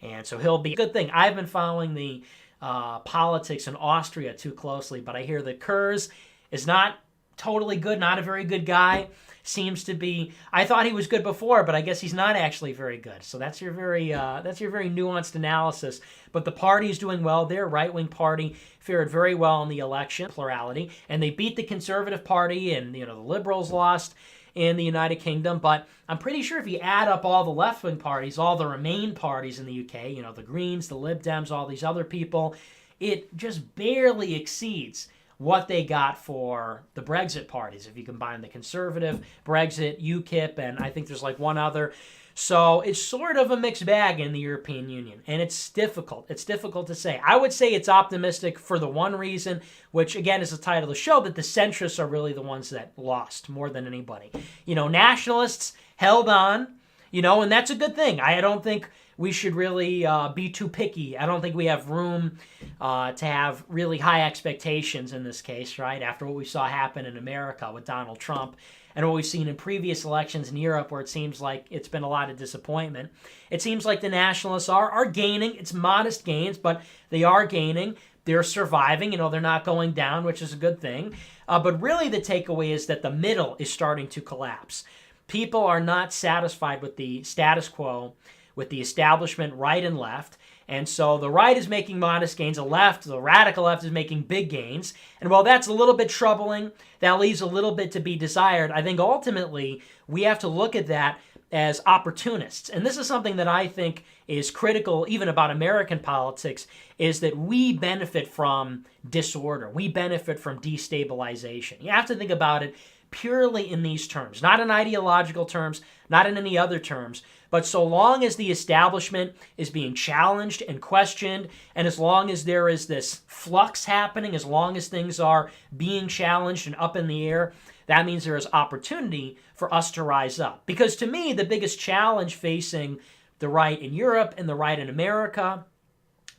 And so he'll be a good thing. I've been following the politics in Austria too closely, but I hear that Kurz is not totally good, not a very good guy. Seems to be, I thought he was good before, but I guess he's not actually very good. So that's your very nuanced analysis. But the party is doing well. Their right-wing party fared very well in the election, plurality, and they beat the Conservative Party, and the Liberals lost in the United Kingdom. But I'm pretty sure if you add up all the left-wing parties, all the Remain parties in the UK, the Greens, the Lib Dems, all these other people, it just barely exceeds what they got for the Brexit parties, if you combine the Conservative, Brexit, UKIP, and I think there's like one other. So it's sort of a mixed bag in the European Union, and it's difficult. It's difficult to say. I would say it's optimistic for the one reason, which again is the title of the show, that the centrists are really the ones that lost more than anybody. Nationalists held on, and that's a good thing. I don't think we should really be too picky. I don't think we have room to have really high expectations in this case, right? After what we saw happen in America with Donald Trump and what we've seen in previous elections in Europe, where it seems like it's been a lot of disappointment. It seems like the nationalists are gaining. It's modest gains, but they are gaining. They're surviving. They're not going down, which is a good thing. But really the takeaway is that the middle is starting to collapse. People are not satisfied with the status quo, with the establishment right and left. And so the right is making modest gains. The radical left is making big gains. And while that's a little bit troubling, that leaves a little bit to be desired. I think ultimately we have to look at that as opportunists. And this is something that I think is critical even about American politics, is that we benefit from disorder. We benefit from destabilization. You have to think about it purely in these terms, not in ideological terms, not in any other terms. But so long as the establishment is being challenged and questioned, and as long as there is this flux happening, as long as things are being challenged and up in the air, that means there is opportunity for us to rise up. Because to me, the biggest challenge facing the right in Europe and the right in America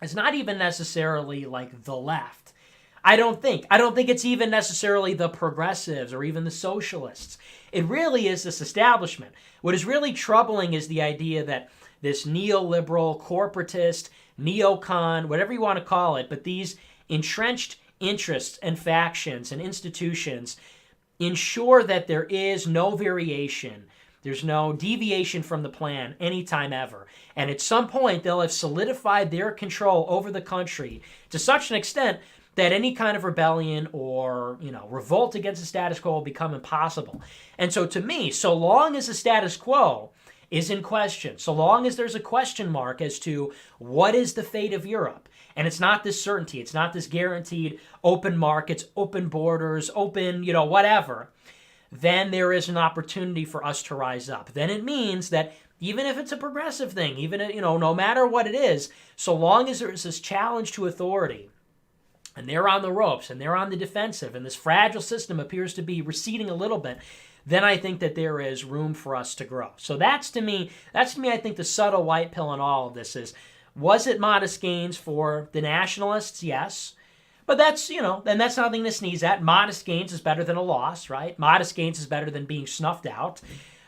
is not even necessarily like the left. I don't think it's even necessarily the progressives or even the socialists. It really is this establishment. What is really troubling is the idea that this neoliberal, corporatist, neocon, whatever you want to call it, but these entrenched interests and factions and institutions ensure that there is no variation. There's no deviation from the plan anytime ever. And at some point, they'll have solidified their control over the country to such an extent that any kind of rebellion or, revolt against the status quo will become impossible. And so to me, so long as the status quo is in question, so long as there's a question mark as to what is the fate of Europe, and it's not this certainty, it's not this guaranteed open markets, open borders, open, whatever, then there is an opportunity for us to rise up. Then it means that even if it's a progressive thing, even, no matter what it is, so long as there is this challenge to authority, and they're on the ropes, and they're on the defensive, and this fragile system appears to be receding a little bit, then I think that there is room for us to grow. So that's to me, I think the subtle white pill in all of this is, was it modest gains for the nationalists? Yes. But that's, then that's nothing to sneeze at. Modest gains is better than a loss, right? Modest gains is better than being snuffed out.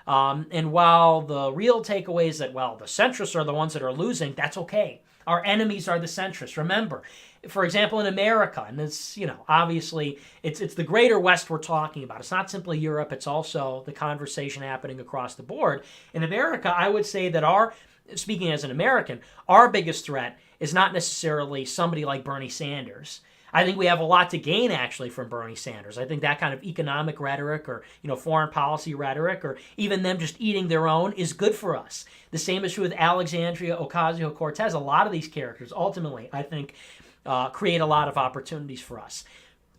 And while the real takeaway is that, well, the centrists are the ones that are losing, that's okay. Our enemies are the centrists. Remember, for example, in America, and it's, obviously it's the greater West we're talking about. It's not simply Europe. It's also the conversation happening across the board. In America, I would say that speaking as an American, our biggest threat is not necessarily somebody like Bernie Sanders. I think we have a lot to gain, actually, from Bernie Sanders. I think that kind of economic rhetoric or, foreign policy rhetoric or even them just eating their own is good for us. The same is true with Alexandria Ocasio-Cortez. A lot of these characters, ultimately, I think, create a lot of opportunities for us.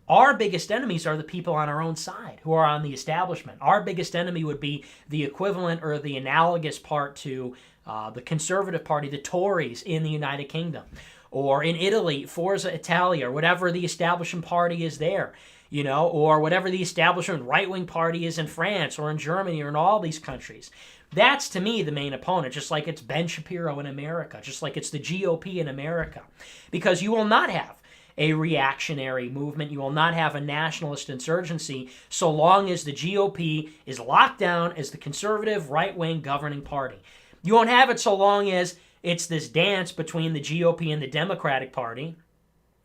Our biggest enemies are the people on our own side who are on the establishment. Our biggest enemy would be the equivalent or the analogous part to the Conservative Party, the Tories in the United Kingdom. Or in Italy, Forza Italia, or whatever the establishment party is there, or whatever the establishment right-wing party is in France or in Germany or in all these countries. That's, to me, the main opponent, just like it's Ben Shapiro in America, just like it's the GOP in America. Because you will not have a reactionary movement. You will not have a nationalist insurgency so long as the GOP is locked down as the conservative right-wing governing party. You won't have it so long as it's this dance between the GOP and the Democratic Party,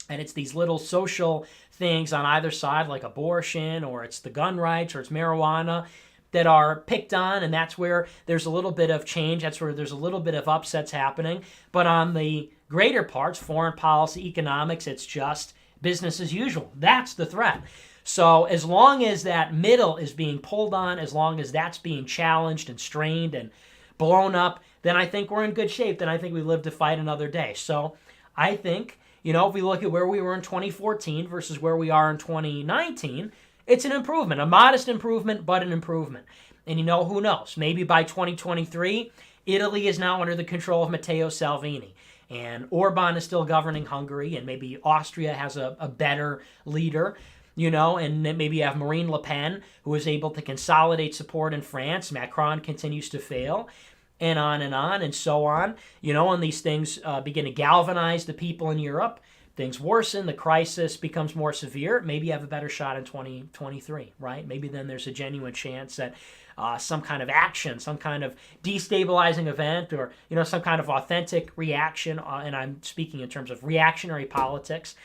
and it's these little social things on either side, like abortion, or it's the gun rights, or it's marijuana, that are picked on, and that's where there's a little bit of change. That's where there's a little bit of upsets happening. But on the greater parts, foreign policy, economics, it's just business as usual. That's the threat. So as long as that middle is being pulled on, as long as that's being challenged and strained and blown up, then I think we're in good shape. Then I think we live to fight another day. So I think, if we look at where we were in 2014 versus where we are in 2019, it's an improvement, a modest improvement, but an improvement. And who knows? Maybe by 2023, Italy is now under the control of Matteo Salvini. And Orban is still governing Hungary, and maybe Austria has a better leader. And then maybe you have Marine Le Pen, who is able to consolidate support in France. Macron continues to fail, and on and so on. And these things begin to galvanize the people in Europe. Things worsen, the crisis becomes more severe. Maybe you have a better shot in 2023, right? Maybe then there's a genuine chance that some kind of action, some kind of destabilizing event, or some kind of authentic reaction, and I'm speaking in terms of reactionary politics.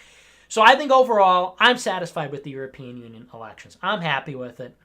So I think overall, I'm satisfied with the European Union elections. I'm happy with it.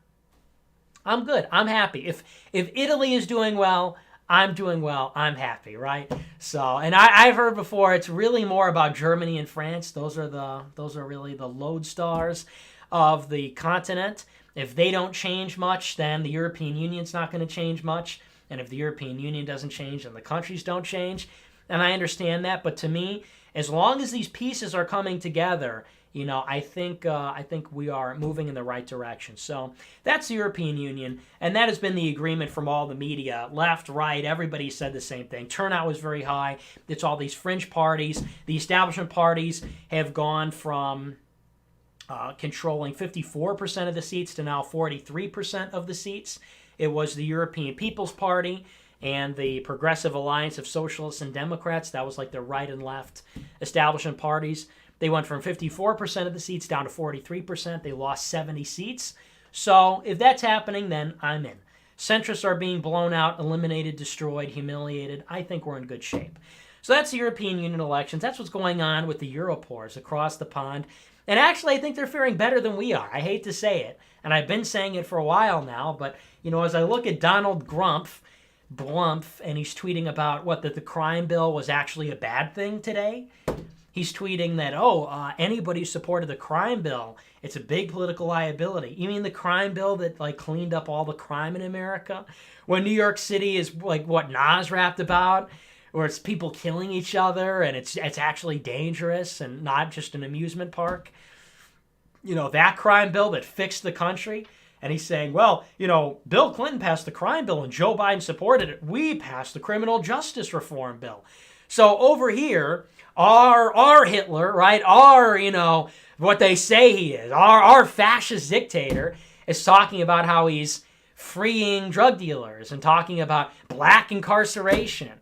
I'm good. I'm happy. If Italy is doing well, I'm doing well. I'm happy, right? So, and I've heard before, it's really more about Germany and France. Those are really the lodestars of the continent. If they don't change much, then the European Union's not going to change much. And if the European Union doesn't change, then the countries don't change. And I understand that, but to me, as long as these pieces are coming together, I think we are moving in the right direction. So that's the European Union, and that has been the agreement from all the media, left, right. Everybody said the same thing. Turnout was very high. It's all these fringe parties. The establishment parties have gone from controlling 54% of the seats to now 43% of the seats. It was the European People's Party and the Progressive Alliance of Socialists and Democrats. That was like the right and left establishment parties. They went from 54% of the seats down to 43%. They lost 70 seats. So if that's happening, then I'm in. Centrists are being blown out, eliminated, destroyed, humiliated. I think we're in good shape. So that's the European Union elections. That's what's going on with the Europors across the pond. And actually, I think they're faring better than we are. I hate to say it, and I've been saying it for a while now, but, as I look at Donald Blumpf, and he's tweeting about that the crime bill was actually a bad thing today. He's tweeting that, anybody who supported the crime bill, it's a big political liability. You mean the crime bill that cleaned up all the crime in America? When New York City is what Nas rapped about, where it's people killing each other and it's actually dangerous and not just an amusement park. That crime bill that fixed the country. And he's saying, Bill Clinton passed the crime bill and Joe Biden supported it. We passed the criminal justice reform bill. So over here, our Hitler, right? Our, what they say he is, our fascist dictator is talking about how he's freeing drug dealers and talking about black incarceration.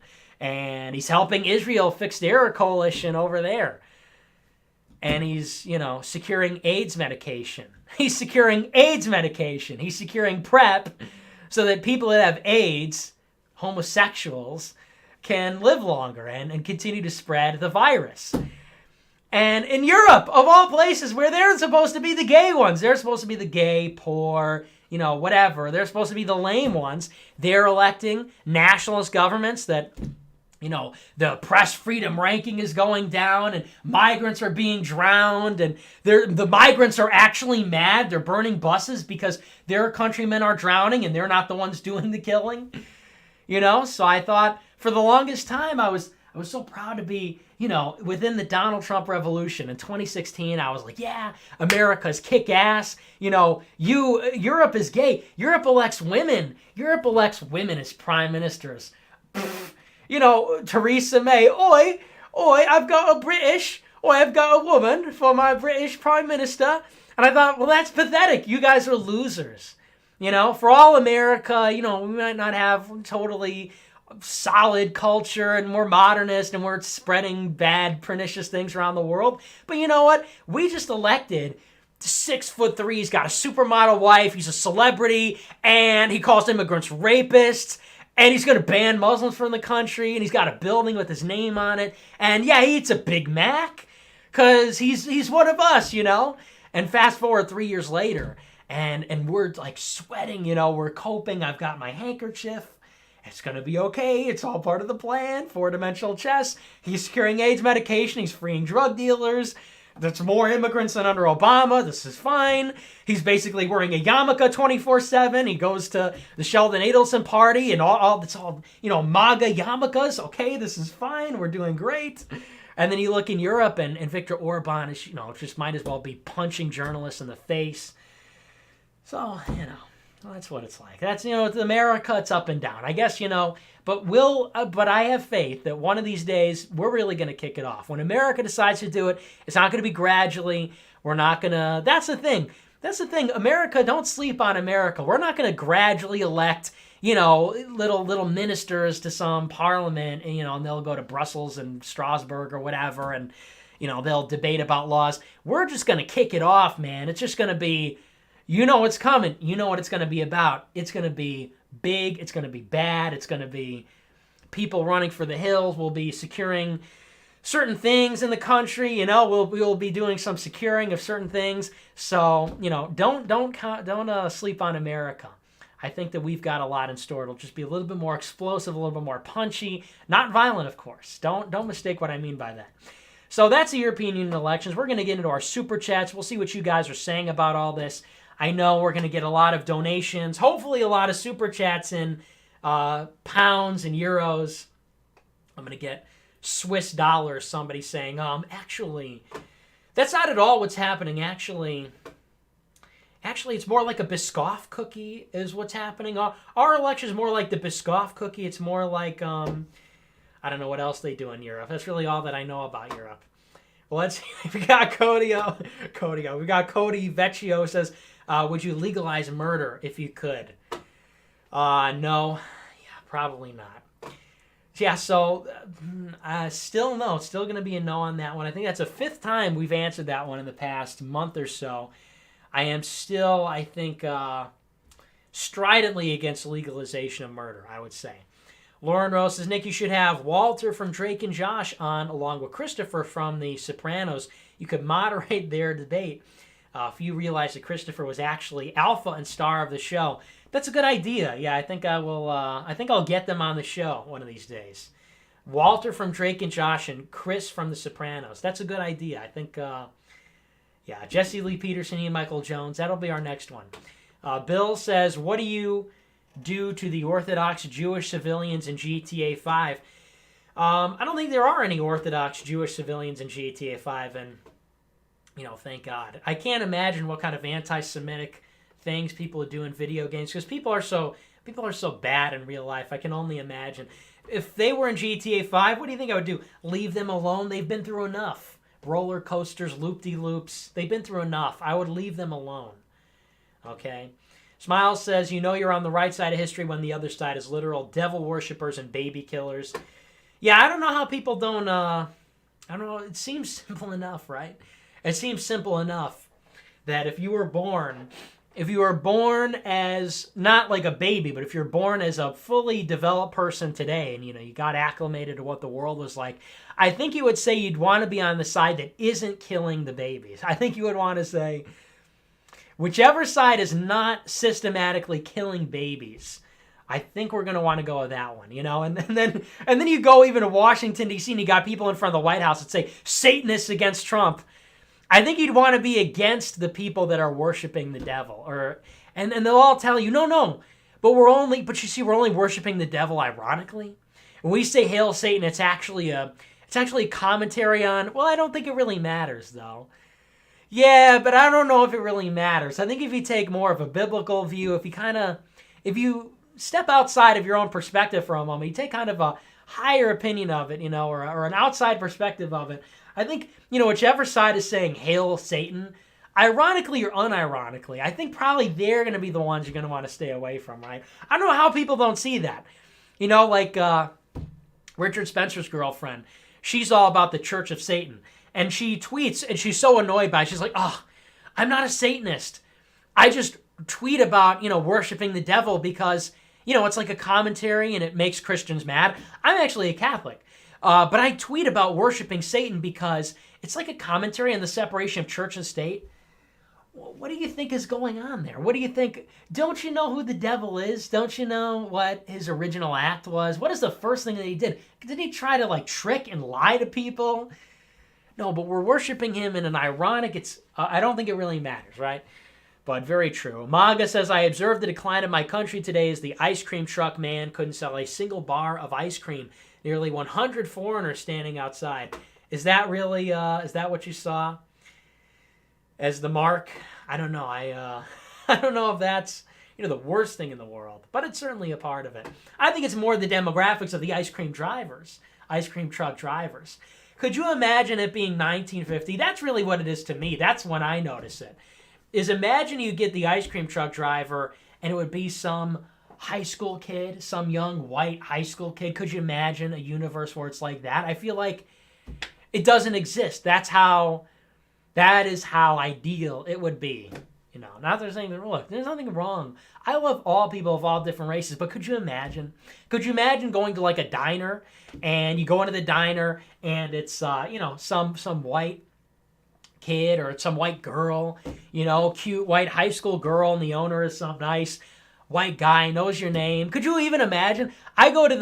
And he's helping Israel fix their coalition over there. And he's, securing AIDS medication. He's securing AIDS medication. He's securing PrEP so that people that have AIDS, homosexuals, can live longer and continue to spread the virus. And in Europe, of all places, where they're supposed to be the gay ones, they're supposed to be the gay, poor, whatever. They're supposed to be the lame ones. They're electing nationalist governments that, the press freedom ranking is going down and migrants are being drowned and the migrants are actually mad. They're burning buses because their countrymen are drowning and they're not the ones doing the killing. So I thought for the longest time I was so proud to be, within the Donald Trump revolution. In 2016, I was like, yeah, America's kick ass. Europe is gay. Europe elects women. Europe elects women as prime ministers. Theresa May, oi, I've got a woman for my British prime minister. And I thought, well, that's pathetic. You guys are losers. For all America, we might not have totally solid culture and we're modernist and we're spreading bad, pernicious things around the world. But you know what? We just elected 6'3". He's got a supermodel wife. He's a celebrity and he calls immigrants rapists. And he's going to ban Muslims from the country, and he's got a building with his name on it. And yeah, he eats a Big Mac because he's one of us, And fast forward 3 years later, and we're like sweating, we're coping. I've got my handkerchief. It's going to be okay. It's all part of the plan. 4-dimensional chess. He's securing AIDS medication. He's freeing drug dealers. There's more immigrants than under Obama. This is fine. He's basically wearing a yarmulke 24/7. He goes to the Sheldon Adelson party and it's all MAGA yarmulkes. Okay, this is fine. We're doing great. And then you look in Europe and Viktor Orban is, just might as well be punching journalists in the face. So, that's what it's like. That's, it's America, it's up and down. I guess, but I have faith that one of these days we're really going to kick it off. When America decides to do it, it's not going to be gradually. We're not going to, that's the thing. America, don't sleep on America. We're not going to gradually elect, little ministers to some parliament, and they'll go to Brussels and Strasbourg or whatever, and, they'll debate about laws. We're just going to kick it off, man. It's just going to be, what's coming. You know what it's going to be about. It's going to be big. It's going to be bad. It's going to be people running for the hills. We'll be securing certain things in the country. We'll be doing some securing of certain things. So, don't sleep on America. I think that we've got a lot in store. It'll just be a little bit more explosive, a little bit more punchy, not violent, of course. Don't mistake what I mean by that. So that's the European Union elections. We're going to get into our super chats. We'll see what you guys are saying about all this. I know we're going to get a lot of donations, hopefully a lot of super chats in pounds and euros. I'm going to get Swiss dollars, somebody saying, actually, that's not at all what's happening. Actually, it's more like a Biscoff cookie is what's happening. Our election is more like the Biscoff cookie. It's more like, I don't know what else they do in Europe. That's really all that I know about Europe. Well, let's see. We got Cody. We got Cody Vecchio says, would you legalize murder if you could? No. Yeah, probably not. Yeah, so still no. It's still going to be a no on that one. I think that's the 5th time we've answered that one in the past month or so. I am still, I think, stridently against legalization of murder, I would say. Lauren Rose says, Nick, you should have Walter from Drake and Josh on along with Christopher from The Sopranos. You could moderate their debate. If you realize that Christopher was actually alpha and star of the show, that's a good idea. Yeah, I think I will. I think I'll get them on the show one of these days. Walter from Drake and Josh and Chris from The Sopranos. That's a good idea. I think. Yeah, Jesse Lee Peterson, Ian Michael Jones. That'll be our next one. Bill says, "What do you do to the Orthodox Jewish civilians in GTA 5?" I don't think there are any Orthodox Jewish civilians in GTA 5, and thank God. I can't imagine what kind of anti-Semitic things people do in video games because people are so bad in real life. I can only imagine. If they were in GTA 5, what do you think I would do? Leave them alone? They've been through enough. Roller coasters, loop-de-loops. They've been through enough. I would leave them alone. Okay? Smiles says, you're on the right side of history when the other side is literal devil worshippers and baby killers. Yeah, I don't know how people don't, I don't know. It seems simple enough, right? It seems simple enough that if you were born if you were born as not like a baby, but if you're born as a fully developed person today and you got acclimated to what the world was like, I think you would say you'd want to be on the side that isn't killing the babies. I think you would want to say whichever side is not systematically killing babies, I think we're going to want to go with that one, and then you go even to Washington, D.C., and you got people in front of the White House that say Satanists against Trump. I think you'd want to be against the people that are worshiping the devil, and they'll all tell you, no, but we're only worshiping the devil ironically. When we say Hail Satan, it's actually a commentary on, well, I don't think it really matters though. Yeah, but I don't know if it really matters. I think if you take more of a biblical view, if you step outside of your own perspective for a moment, you take kind of a higher opinion of it, or an outside perspective of it, I think, whichever side is saying Hail Satan, ironically or unironically, I think probably they're going to be the ones you're going to want to stay away from, right? I don't know how people don't see that. Like Richard Spencer's girlfriend, she's all about the Church of Satan. And she tweets, and she's so annoyed by it. She's like, I'm not a Satanist. I just tweet about, worshiping the devil because, it's like a commentary and it makes Christians mad. I'm actually a Catholic. But I tweet about worshiping Satan because it's like a commentary on the separation of church and state. What do you think is going on there? What do you think? Don't you know who the devil is? Don't you know what his original act was? What is the first thing that he did? Did he try to trick and lie to people? No, but we're worshiping him in an ironic, I don't think it really matters, right? But very true. Maga says, I observed the decline of my country today as the ice cream truck man couldn't sell a single bar of ice cream. Nearly 100 foreigners standing outside. Is that really, is that what you saw? As the mark? I don't know. I don't know if that's, the worst thing in the world, but it's certainly a part of it. I think it's more the demographics of the ice cream truck drivers. Could you imagine it being 1950? That's really what it is to me. That's when I notice it. Is imagine you get the ice cream truck driver and it would be some high school kid, some young white high school kid. Could you imagine a universe where it's like that? I feel like it doesn't exist. That is how ideal it would be. Not there's anything, look, there's nothing wrong. I love all people of all different races, but could you imagine? Could you imagine going to a diner and you go into the diner and it's, some white kid or some white girl, cute white high school girl, and the owner is some nice white guy, knows your name. Could you even imagine? I go to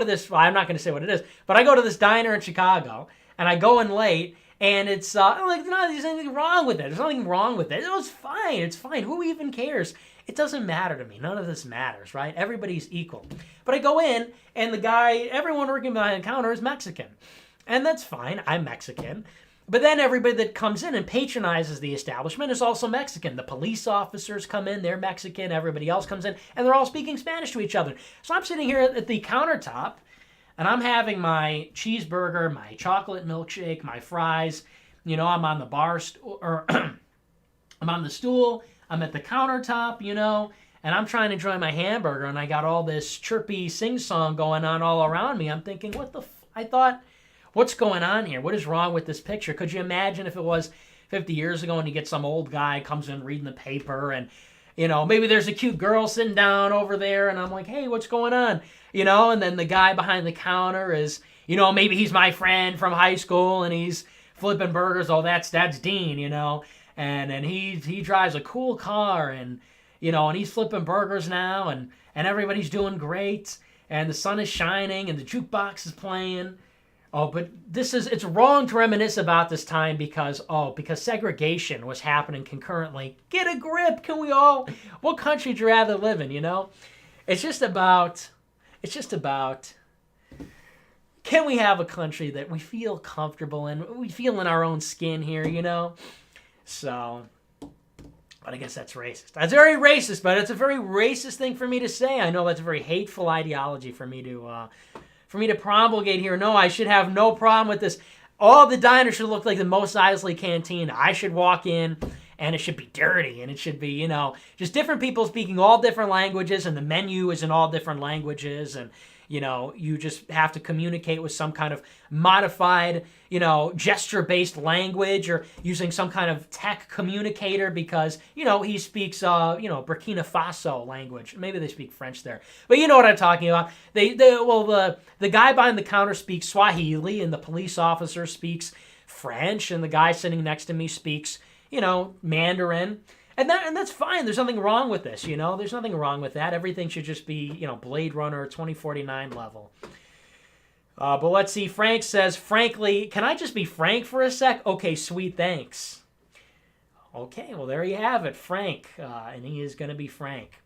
this, well, I'm not going to say what it is, but I go to this diner in Chicago and I go in late. And it's there's anything wrong with it. There's nothing wrong with it. It was fine. It's fine. Who even cares? It doesn't matter to me. None of this matters, right? Everybody's equal. But I go in, and everyone working behind the counter is Mexican. And that's fine. I'm Mexican. But then everybody that comes in and patronizes the establishment is also Mexican. The police officers come in, they're Mexican. Everybody else comes in, and they're all speaking Spanish to each other. So I'm sitting here at the countertop, and I'm having my cheeseburger, my chocolate milkshake, my fries. I'm on the I'm on the stool. I'm at the countertop, and I'm trying to enjoy my hamburger, and I got all this chirpy sing-song going on all around me. I'm thinking, I thought, what's going on here? What is wrong with this picture? Could you imagine if it was 50 years ago and you get some old guy comes in reading the paper and, maybe there's a cute girl sitting down over there and I'm like, hey, what's going on? And then the guy behind the counter is, maybe he's my friend from high school and he's flipping burgers. Oh, that's Dean, and he drives a cool car and, and he's flipping burgers now and everybody's doing great and the sun is shining and the jukebox is playing. Oh, but it's wrong to reminisce about this time because segregation was happening concurrently. Get a grip. What country would you rather live in, It's just about, can we have a country that we feel comfortable in? We feel in our own skin here, So, but I guess that's racist. That's very racist, but it's a very racist thing for me to say. I know that's a very hateful ideology for me to promulgate here. No, I should have no problem with this. All the diners should look like the Mos Eisley Canteen. I should walk in and it should be dirty and it should be, just different people speaking all different languages and the menu is in all different languages and, You just have to communicate with some kind of modified, gesture-based language, or using some kind of tech communicator because, he speaks, Burkina Faso language. Maybe they speak French there. But you know what I'm talking about. The guy behind the counter speaks Swahili, and the police officer speaks French, and the guy sitting next to me speaks, Mandarin. And that's fine. There's nothing wrong with this, There's nothing wrong with that. Everything should just be, Blade Runner 2049 level. But let's see. Frank says, frankly, can I just be frank for a sec? Okay, sweet, thanks. Okay, well, there you have it, Frank. And he is going to be frank.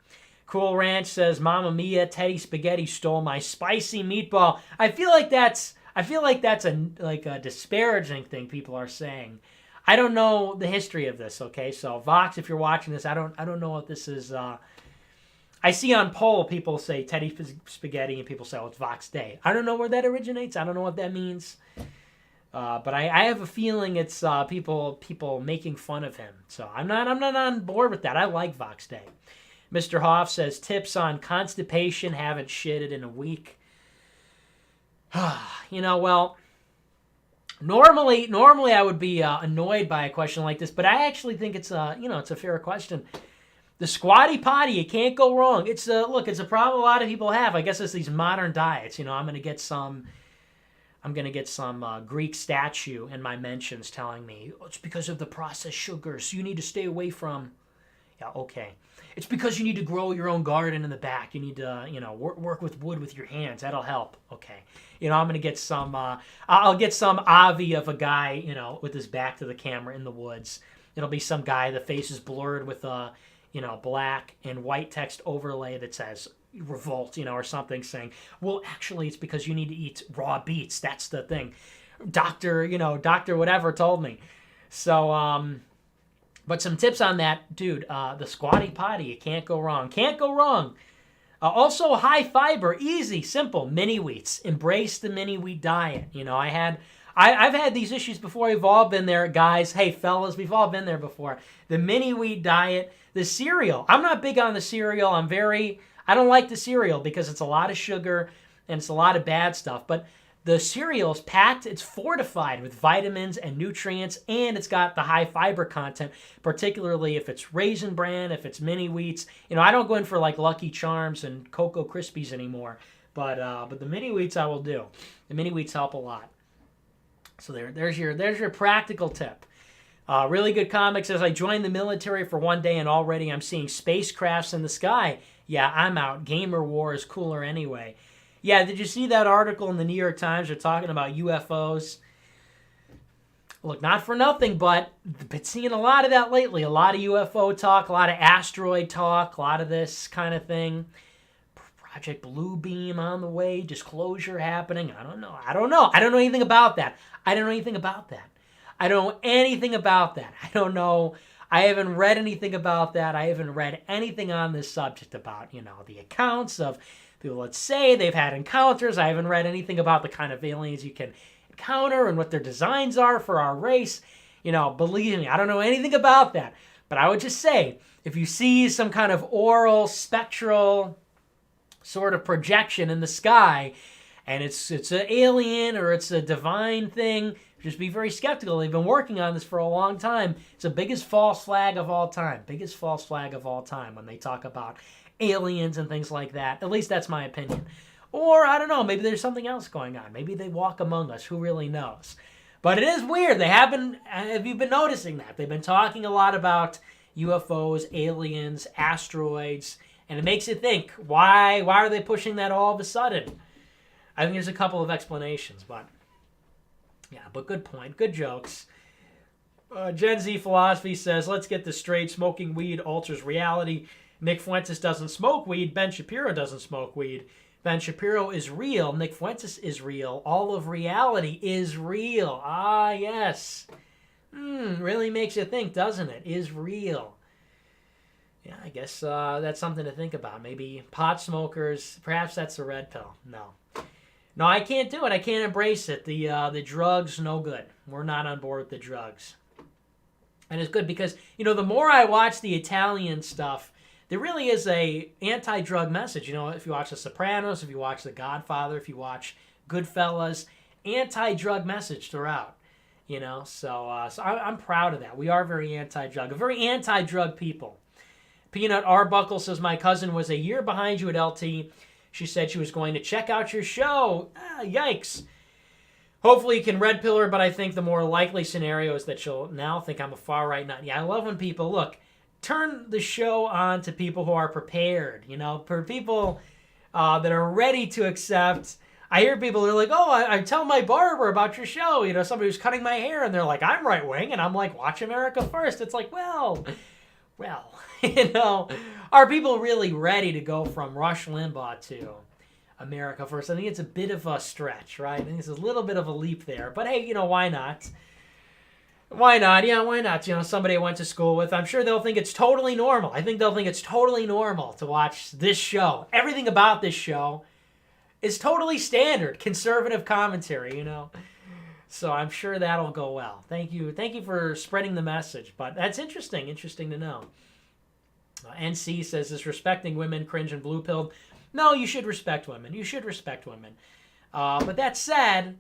Cool Ranch says, Mamma Mia, Teddy Spaghetti stole my spicy meatball. I feel like that's a disparaging thing people are saying. I don't know the history of this, okay? So, Vox, if you're watching this, I don't know what this is. I see on poll people say Teddy Spaghetti and people say, it's Vox Day. I don't know where that originates. I don't know what that means. But I have a feeling it's people making fun of him. So, I'm not on board with that. I like Vox Day. Mr. Hoff says, tips on constipation, haven't shitted in a week. Well... Normally I would be annoyed by a question like this, but I actually think it's a fair question. The squatty potty, you can't go wrong. It's a problem a lot of people have. I guess it's these modern diets. I'm gonna get some Greek statue in my mentions telling me it's because of the processed sugars you need to stay away from. Yeah, okay. It's because you need to grow your own garden in the back. You need to, work with wood with your hands. That'll help. Okay. I'm going to get some, I'll get some Avi of a guy, with his back to the camera in the woods. It'll be some guy, the face is blurred with a, black and white text overlay that says revolt, or something saying, well, actually, it's because you need to eat raw beets. That's the thing. Doctor whatever told me. So, but some tips on that, dude, the squatty potty, you can't go wrong. Can't go wrong. Also, high fiber, easy, simple, mini wheats. Embrace the mini wheat diet. I've had these issues before. We've all been there, guys. Hey, fellas, we've all been there before. The mini wheat diet, the cereal. I'm not big on the cereal. I don't like the cereal because it's a lot of sugar and it's a lot of bad stuff. But the cereal is packed, it's fortified with vitamins and nutrients, and it's got the high fiber content, particularly if it's Raisin Bran, if it's mini wheats. I don't go in for like Lucky Charms and Cocoa Krispies anymore, but the mini wheats I will do. The mini wheats help a lot. So there's your practical tip. Really good comic says, I joined the military for one day and already I'm seeing spacecrafts in the sky. Yeah, I'm out. Gamer war is cooler anyway. Yeah, did you see that article in the New York Times? They're talking about UFOs. Look, not for nothing, but I've been seeing a lot of that lately. A lot of UFO talk, a lot of asteroid talk, a lot of this kind of thing. Project Bluebeam on the way, disclosure happening. I don't know. I don't know anything about that. I don't know anything about that. I haven't read anything about that. I haven't read anything on this subject about, the accounts of people that say they've had encounters. I haven't read anything about the kind of aliens you can encounter and what their designs are for our race. Believe me, I don't know anything about that. But I would just say, if you see some kind of aural, spectral sort of projection in the sky, and it's an alien or it's a divine thing, just be very skeptical. They've been working on this for a long time. It's the biggest false flag of all time. Biggest false flag of all time when they talk about aliens and things like that. At least that's my opinion. Or, I don't know, maybe there's something else going on. Maybe they walk among us. Who really knows? But it is weird. Have you been noticing that? They've been talking a lot about UFOs, aliens, asteroids, and it makes you think, why are they pushing that all of a sudden? I think there's a couple of explanations, but good point. Good jokes. Gen Z Philosophy says, let's get this straight. Smoking weed alters reality. Nick Fuentes doesn't smoke weed. Ben Shapiro doesn't smoke weed. Ben Shapiro is real. Nick Fuentes is real. All of reality is real. Ah, yes. Really makes you think, doesn't it? Is real. Yeah, I guess that's something to think about. Maybe pot smokers, perhaps that's the red pill. No, I can't do it. I can't embrace it. The drugs, no good. We're not on board with the drugs. And it's good because, the more I watch the Italian stuff, there really is a anti-drug message. You know, if you watch The Sopranos, if you watch The Godfather, if you watch Goodfellas, anti-drug message throughout. You know, so I'm proud of that. We are very anti-drug, a very anti-drug people. Peanut Arbuckle says, my cousin was a year behind you at LT. She said she was going to check out your show. Yikes. Hopefully you can red pill her, but I think the more likely scenario is that she'll now think I'm a far-right nut. Yeah, I love when people, look, turn the show on to people who are prepared, you know, for people that are ready to accept. I hear people that are like, oh, I tell my barber about your show. You know, somebody who's cutting my hair, and they're like, I'm right-wing, and I'm like, watch America First. It's like, well, you know, are people really ready to go from Rush Limbaugh to America First? I think it's a bit of a stretch, right? I think it's a little bit of a leap there. But hey, you know, why not? Why not? Yeah, why not? You know, somebody I went to school with, I'm sure they'll think it's totally normal. I think they'll think it's totally normal to watch this show. Everything about this show is totally standard conservative commentary, you know. So I'm sure that'll go well. Thank you for spreading the message. But that's interesting to know. NC says, is respecting women cringe and blue-pilled? No, you should respect women. You should respect women. But that said,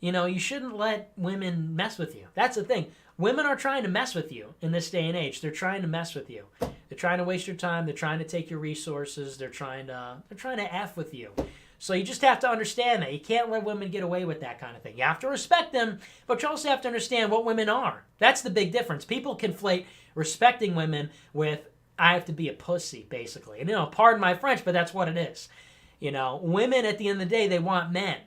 you know, you shouldn't let women mess with you. That's the thing. Women are trying to mess with you in this day and age. They're trying to mess with you. They're trying to waste your time. They're trying to take your resources. They're trying to F with you. So you just have to understand that. You can't let women get away with that kind of thing. You have to respect them, but you also have to understand what women are. That's the big difference. People conflate respecting women with, I have to be a pussy, basically. And, you know, pardon my French, but that's what it is. You know, women, at the end of the day, they want men.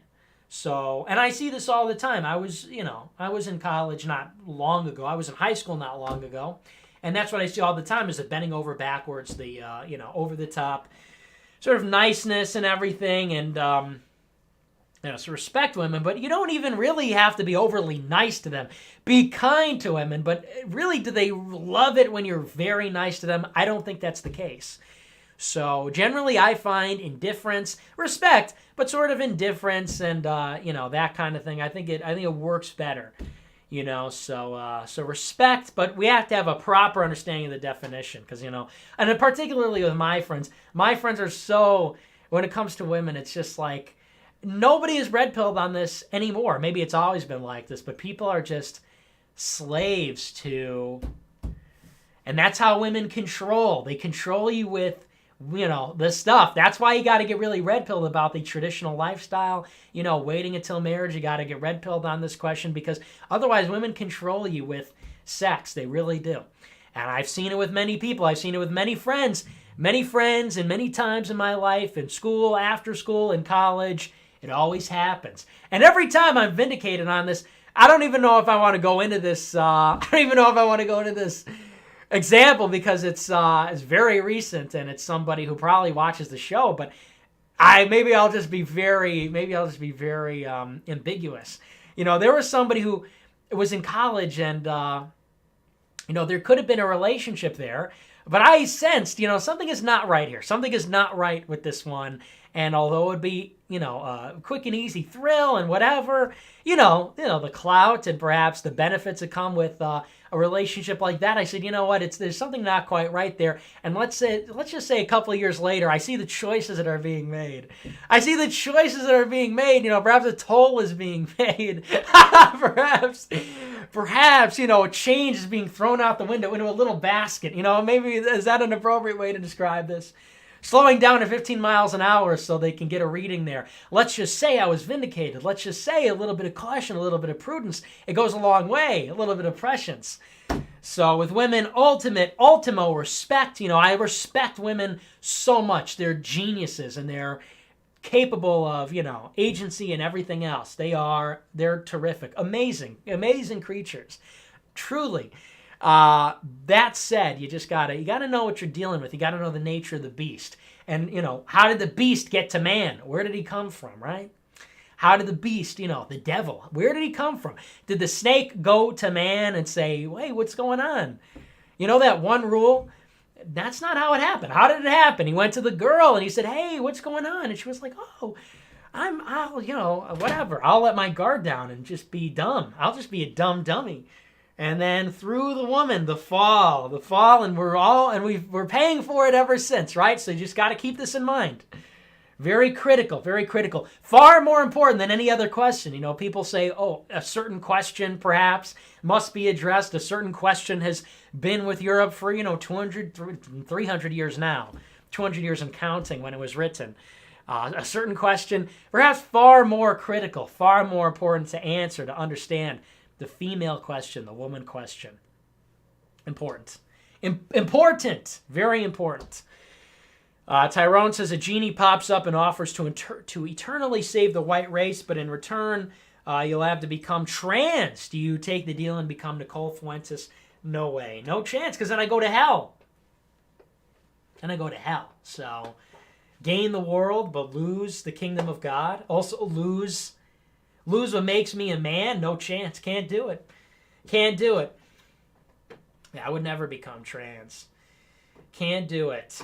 So, and I see this all the time. I was in college not long ago. I was in high school not long ago. And that's what I see all the time, is the bending over backwards, the, over the top sort of niceness and everything, and so respect women, but you don't even really have to be overly nice to them. Be kind to women, but really, do they love it when you're very nice to them? I don't think that's the case. So generally, I find indifference, respect, but sort of indifference and that kind of thing. I think it works better. You know, so respect, but we have to have a proper understanding of the definition, because, you know, and particularly with my friends are so, when it comes to women, it's just like, nobody is red-pilled on this anymore. Maybe it's always been like this, but people are just slaves to, and that's how women control. They control you with, you know, this stuff. That's why you got to get really red-pilled about the traditional lifestyle, you know, waiting until marriage. You got to get red-pilled on this question, because otherwise women control you with sex. They really do. And I've seen it with many people. I've seen it with many friends, and many times in my life, in school, after school, in college. It always happens. And every time I'm vindicated on this, I don't even know if I want to go into this. Example, because it's very recent, and it's somebody who probably watches the show, but maybe I'll just be very ambiguous. You know, there was somebody who was in college, and there could have been a relationship there, but I sensed, something is not right here. Something is not right with this one. And although it would be, a quick and easy thrill and whatever, the clout and perhaps the benefits that come with a relationship like that, I said, you know what, there's something not quite right there. And let's just say a couple of years later, I see the choices that are being made. Perhaps a toll is being made. Perhaps, change is being thrown out the window into a little basket. Maybe, is that an appropriate way to describe this? Slowing down to 15 miles an hour so they can get a reading there. Let's just say I was vindicated. Let's just say a little bit of caution, a little bit of prudence. It goes a long way, a little bit of prescience. So with women, ultimo respect. I respect women so much. They're geniuses, and they're capable of, agency and everything else. They're terrific. Amazing creatures. Truly. That said, you gotta know what you're dealing with. You gotta know the nature of the beast. And, how did the beast get to man? Where did he come from, right? How did the beast, the devil, where did he come from? Did the snake go to man and say, hey, what's going on? That one rule? That's not how it happened. How did it happen? He went to the girl and he said, hey, what's going on? And she was like, oh, whatever. I'll let my guard down and just be dumb. I'll just be a dumb dummy. And then through the woman, the fall, and we're paying for it ever since, right? So you just got to keep this in mind. Very critical, very critical. Far more important than any other question. You know, people say, oh, a certain question perhaps must be addressed. A certain question has been with Europe for, 200, 300 years now. 200 years and counting when it was written. A certain question, perhaps far more critical, far more important to answer, to understand. The female question, the woman question. Important. Important. Very important. Tyrone says a genie pops up and offers to eternally save the white race, but in return, you'll have to become trans. Do you take the deal and become Nicole Fuentes? No way. No chance, because then I go to hell. So, gain the world, but lose the kingdom of God. Also lose what makes me a man. No chance. Can't do it. Yeah, I would never become trans. Can't do it.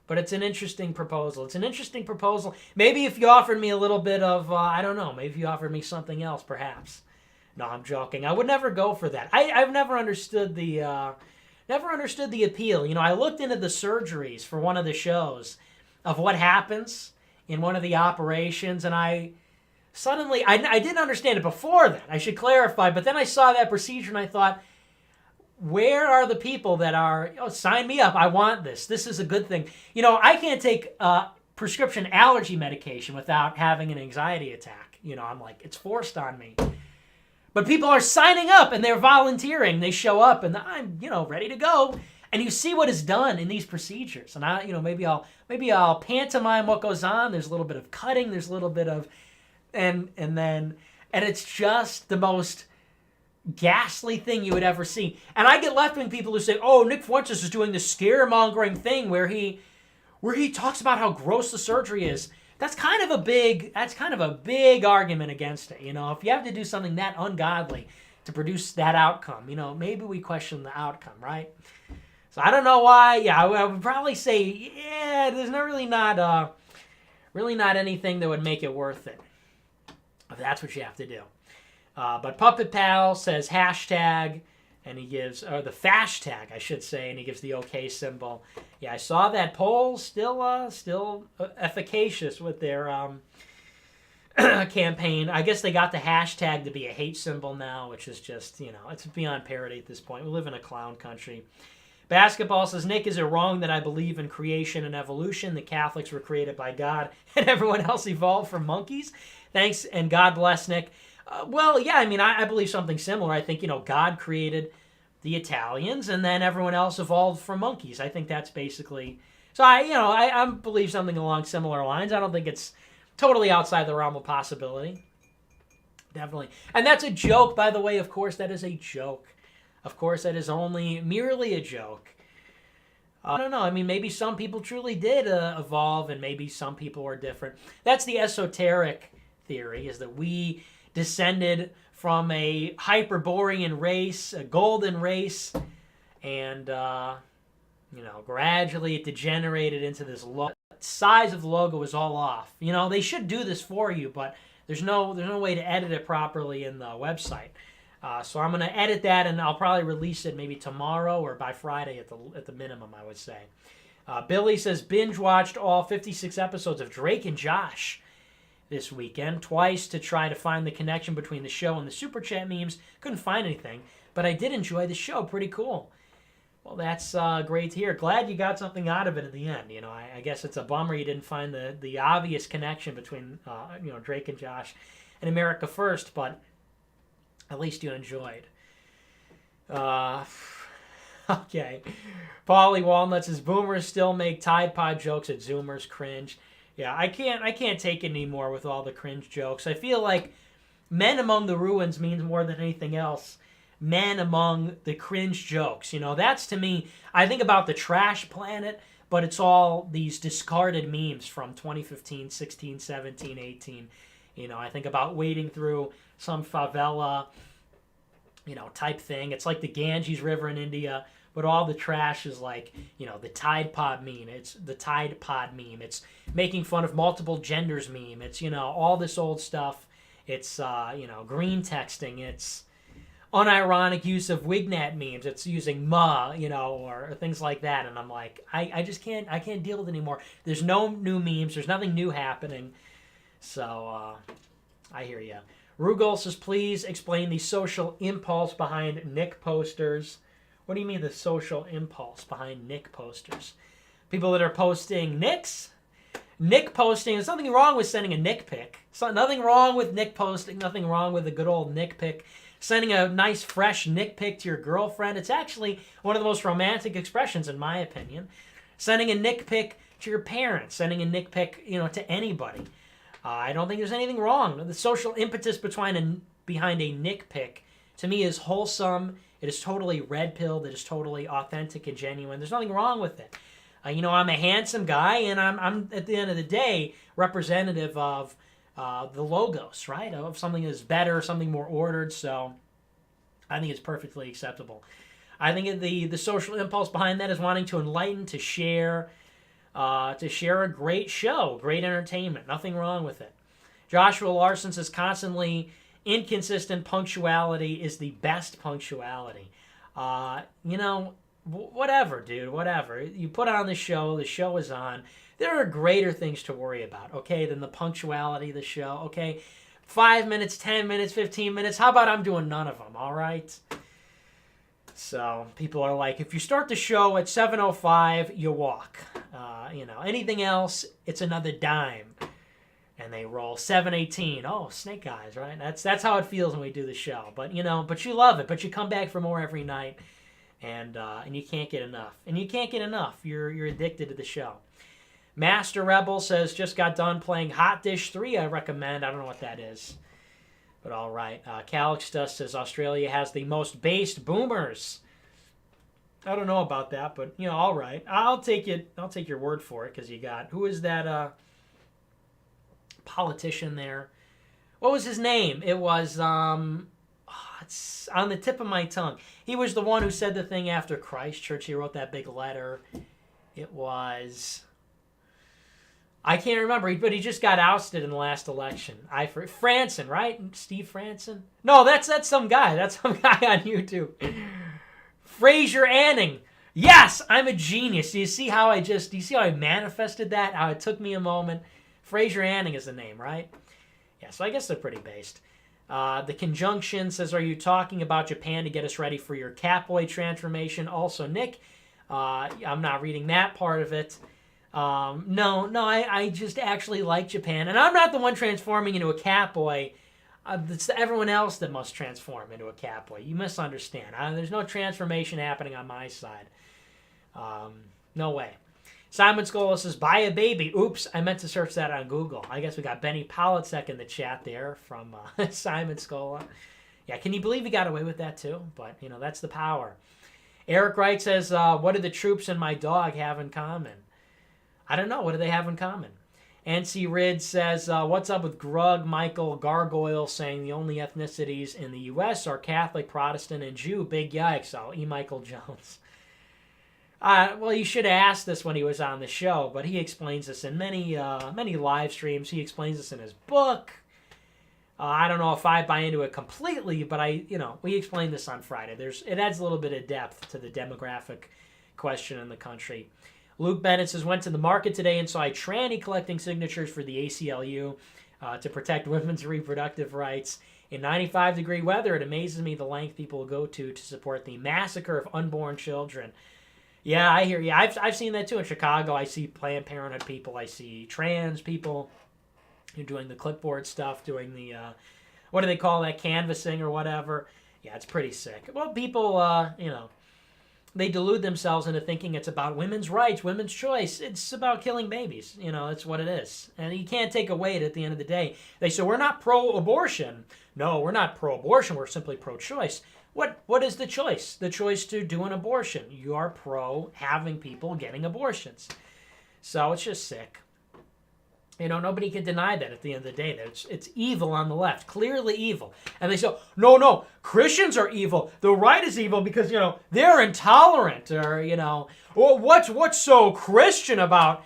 But it's an interesting proposal. Maybe if you offered me a little bit of, I don't know, maybe if you offered me something else, perhaps. No, I'm joking. I would never go for that. I've never understood the appeal. I looked into the surgeries for one of the shows of what happens in one of the operations, and I didn't understand it before that. I should clarify, but then I saw that procedure and I thought, where are the people that are, sign me up, I want this. This is a good thing. I can't take prescription allergy medication without having an anxiety attack. I'm like, it's forced on me. But people are signing up and they're volunteering. They show up and I'm, ready to go. And you see what is done in these procedures. And maybe I'll pantomime what goes on. There's a little bit of cutting. There's a little bit of, and it's just the most ghastly thing you would ever see. And I get left-wing people who say, oh, Nick Fuentes is doing this scaremongering thing where he talks about how gross the surgery is. That's kind of a big argument against it. If you have to do something that ungodly to produce that outcome, maybe we question the outcome, right? So I don't know why. Yeah, I would probably say, yeah, there's really not anything that would make it worth it. If that's what you have to do. But Puppet Pal says hashtag, and he gives, or the fashtag, I should say, and he gives the OK symbol. Yeah, I saw that poll, still efficacious with their campaign. I guess they got the hashtag to be a hate symbol now, which is just, it's beyond parody at this point. We live in a clown country. Basketball says, Nick, is it wrong that I believe in creation and evolution? The Catholics were created by God, and everyone else evolved from monkeys? Thanks, and God bless, Nick. Well, yeah, I believe something similar. I think, God created the Italians, and then everyone else evolved from monkeys. I think that's basically... So, I believe something along similar lines. I don't think it's totally outside the realm of possibility. Definitely. And that's a joke, by the way. Of course, that is a joke. Of course, that is merely a joke. I don't know. Maybe some people truly did evolve, and maybe some people are different. That's the esoteric theory, is that we descended from a Hyperborean race, a golden race, and gradually it degenerated into this size of the logo was all off. They should do this for you, but there's no way to edit it properly in the website. So I'm going to edit that, and I'll probably release it maybe tomorrow or by Friday at the minimum, I would say. Billy says, binge watched all 56 episodes of Drake and Josh this weekend, twice to try to find the connection between the show and the Super Chat memes. Couldn't find anything, but I did enjoy the show. Pretty cool. Well, that's great to hear. Glad you got something out of it in the end. I guess it's a bummer you didn't find the obvious connection between Drake and Josh and America First, but at least you enjoyed. Okay. Paulie Walnut says, boomers still make Tide Pod jokes at Zoomers. Cringe. Yeah, I can't take it anymore with all the cringe jokes. I feel like men among the ruins means more than anything else. Men among the cringe jokes. That's to me, I think about the trash planet, but it's all these discarded memes from 2015, 16, 17, 18. I think about wading through some favela, type thing. It's like the Ganges River in India, but all the trash is like, the Tide Pod meme. It's the Tide Pod meme. It's making fun of multiple genders meme. It's, all this old stuff. It's, green texting. It's unironic use of Wignet memes. It's using "ma," or things like that. And I'm like, I just can't. I can't deal with it anymore. There's no new memes. There's nothing new happening. So I hear you. Rugol says, please explain the social impulse behind Nick posters. What do you mean the social impulse behind Nick posters? People that are posting Nicks? Nick posting, there's nothing wrong with sending a Nick pic. So nothing wrong with Nick posting, nothing wrong with a good old Nick pic. Sending a nice fresh Nick pic to your girlfriend, it's actually one of the most romantic expressions in my opinion. Sending a Nick pic to your parents, sending a Nick pic, to anybody. I don't think there's anything wrong. The social impetus behind a Nick pic, to me, is wholesome. It is totally red-pilled. It is totally authentic and genuine. There's nothing wrong with it. I'm a handsome guy, and I'm at the end of the day, representative of the logos, right? Of something that's better, something more ordered. So I think it's perfectly acceptable. I think the social impulse behind that is wanting to enlighten, to share a great show, great entertainment. Nothing wrong with it. Joshua Larson says constantly inconsistent punctuality is the best punctuality. Whatever, dude, whatever. You put on the show is on. There are greater things to worry about, okay, than the punctuality of the show, okay? 5 minutes, 10 minutes, 15 minutes. How about I'm doing none of them, all right? So people are like, if you start the show at 7:05, you walk. Anything else, it's another dime. And they roll 7:18. Oh, snake eyes, right? That's how it feels when we do the show. But you love it. But you come back for more every night, and you can't get enough. And you can't get enough. You're addicted to the show. Master Rebel says, just got done playing Hot Dish 3. I recommend. I don't know what that is. But all right. Calixtus says Australia has the most based boomers. I don't know about that, but all right. I'll take it. I'll take your word for it because you got, who is that politician there? What was his name? It was it's on the tip of my tongue. He was the one who said the thing after Christchurch. He wrote that big letter. It was, I can't remember, but he just got ousted in the last election. Franson, right? Steve Franson? No, that's some guy. That's some guy on YouTube. Fraser Anning. Yes, I'm a genius. Do you see how I manifested that? How it took me a moment. Fraser Anning is the name, right? Yeah, so I guess they're pretty based. The Conjunction says, are you talking about Japan to get us ready for your Catboy transformation? Also, Nick, I'm not reading that part of it. No, I just actually like Japan. And I'm not the one transforming into a Catboy. It's everyone else that must transform into a Catboy. You misunderstand. There's no transformation happening on my side. No way. Simon Scola says, buy a baby. Oops, I meant to search that on Google. I guess we got Benny Politsek in the chat there from Simon Scola. Yeah, can you believe he got away with that too? But, that's the power. Eric Wright says, what do the troops and my dog have in common? I don't know. What do they have in common? NC Rid says, what's up with Grug Michael Gargoyle saying the only ethnicities in the U.S. are Catholic, Protestant, and Jew? Big yikes. Oh, E. Michael Jones. Well, you should have asked this when he was on the show, but he explains this in many live streams. He explains this in his book. I don't know if I buy into it completely, but we explained this on Friday. It adds a little bit of depth to the demographic question in the country. Luke Bennett says, went to the market today and saw a tranny collecting signatures for the ACLU to protect women's reproductive rights. In 95-degree weather, it amazes me the length people will go to support the massacre of unborn children. Yeah, I hear you. I've seen that too in Chicago. I see Planned Parenthood people. I see trans people who are doing the clipboard stuff, doing the, what do they call that, canvassing or whatever. Yeah, it's pretty sick. Well, people, they delude themselves into thinking it's about women's rights, women's choice. It's about killing babies. That's what it is. And you can't take away it at the end of the day. They say, we're not pro-abortion. No, we're not pro-abortion. We're simply pro-choice. What is the choice? The choice to do an abortion. You are pro having people getting abortions. So it's just sick. Nobody can deny that at the end of the day. That it's evil on the left, clearly evil. And they say, no, Christians are evil. The right is evil because, they're intolerant or, what's so Christian about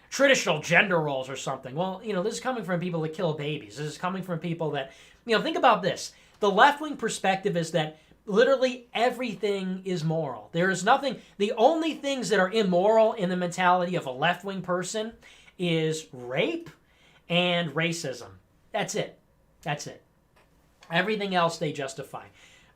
traditional gender roles or something? Well, this is coming from people that kill babies. This is coming from people that, think about this. The left-wing perspective is that literally everything is moral. There is nothing, the only things that are immoral in the mentality of a left-wing person is rape and racism. That's it. That's it. Everything else they justify.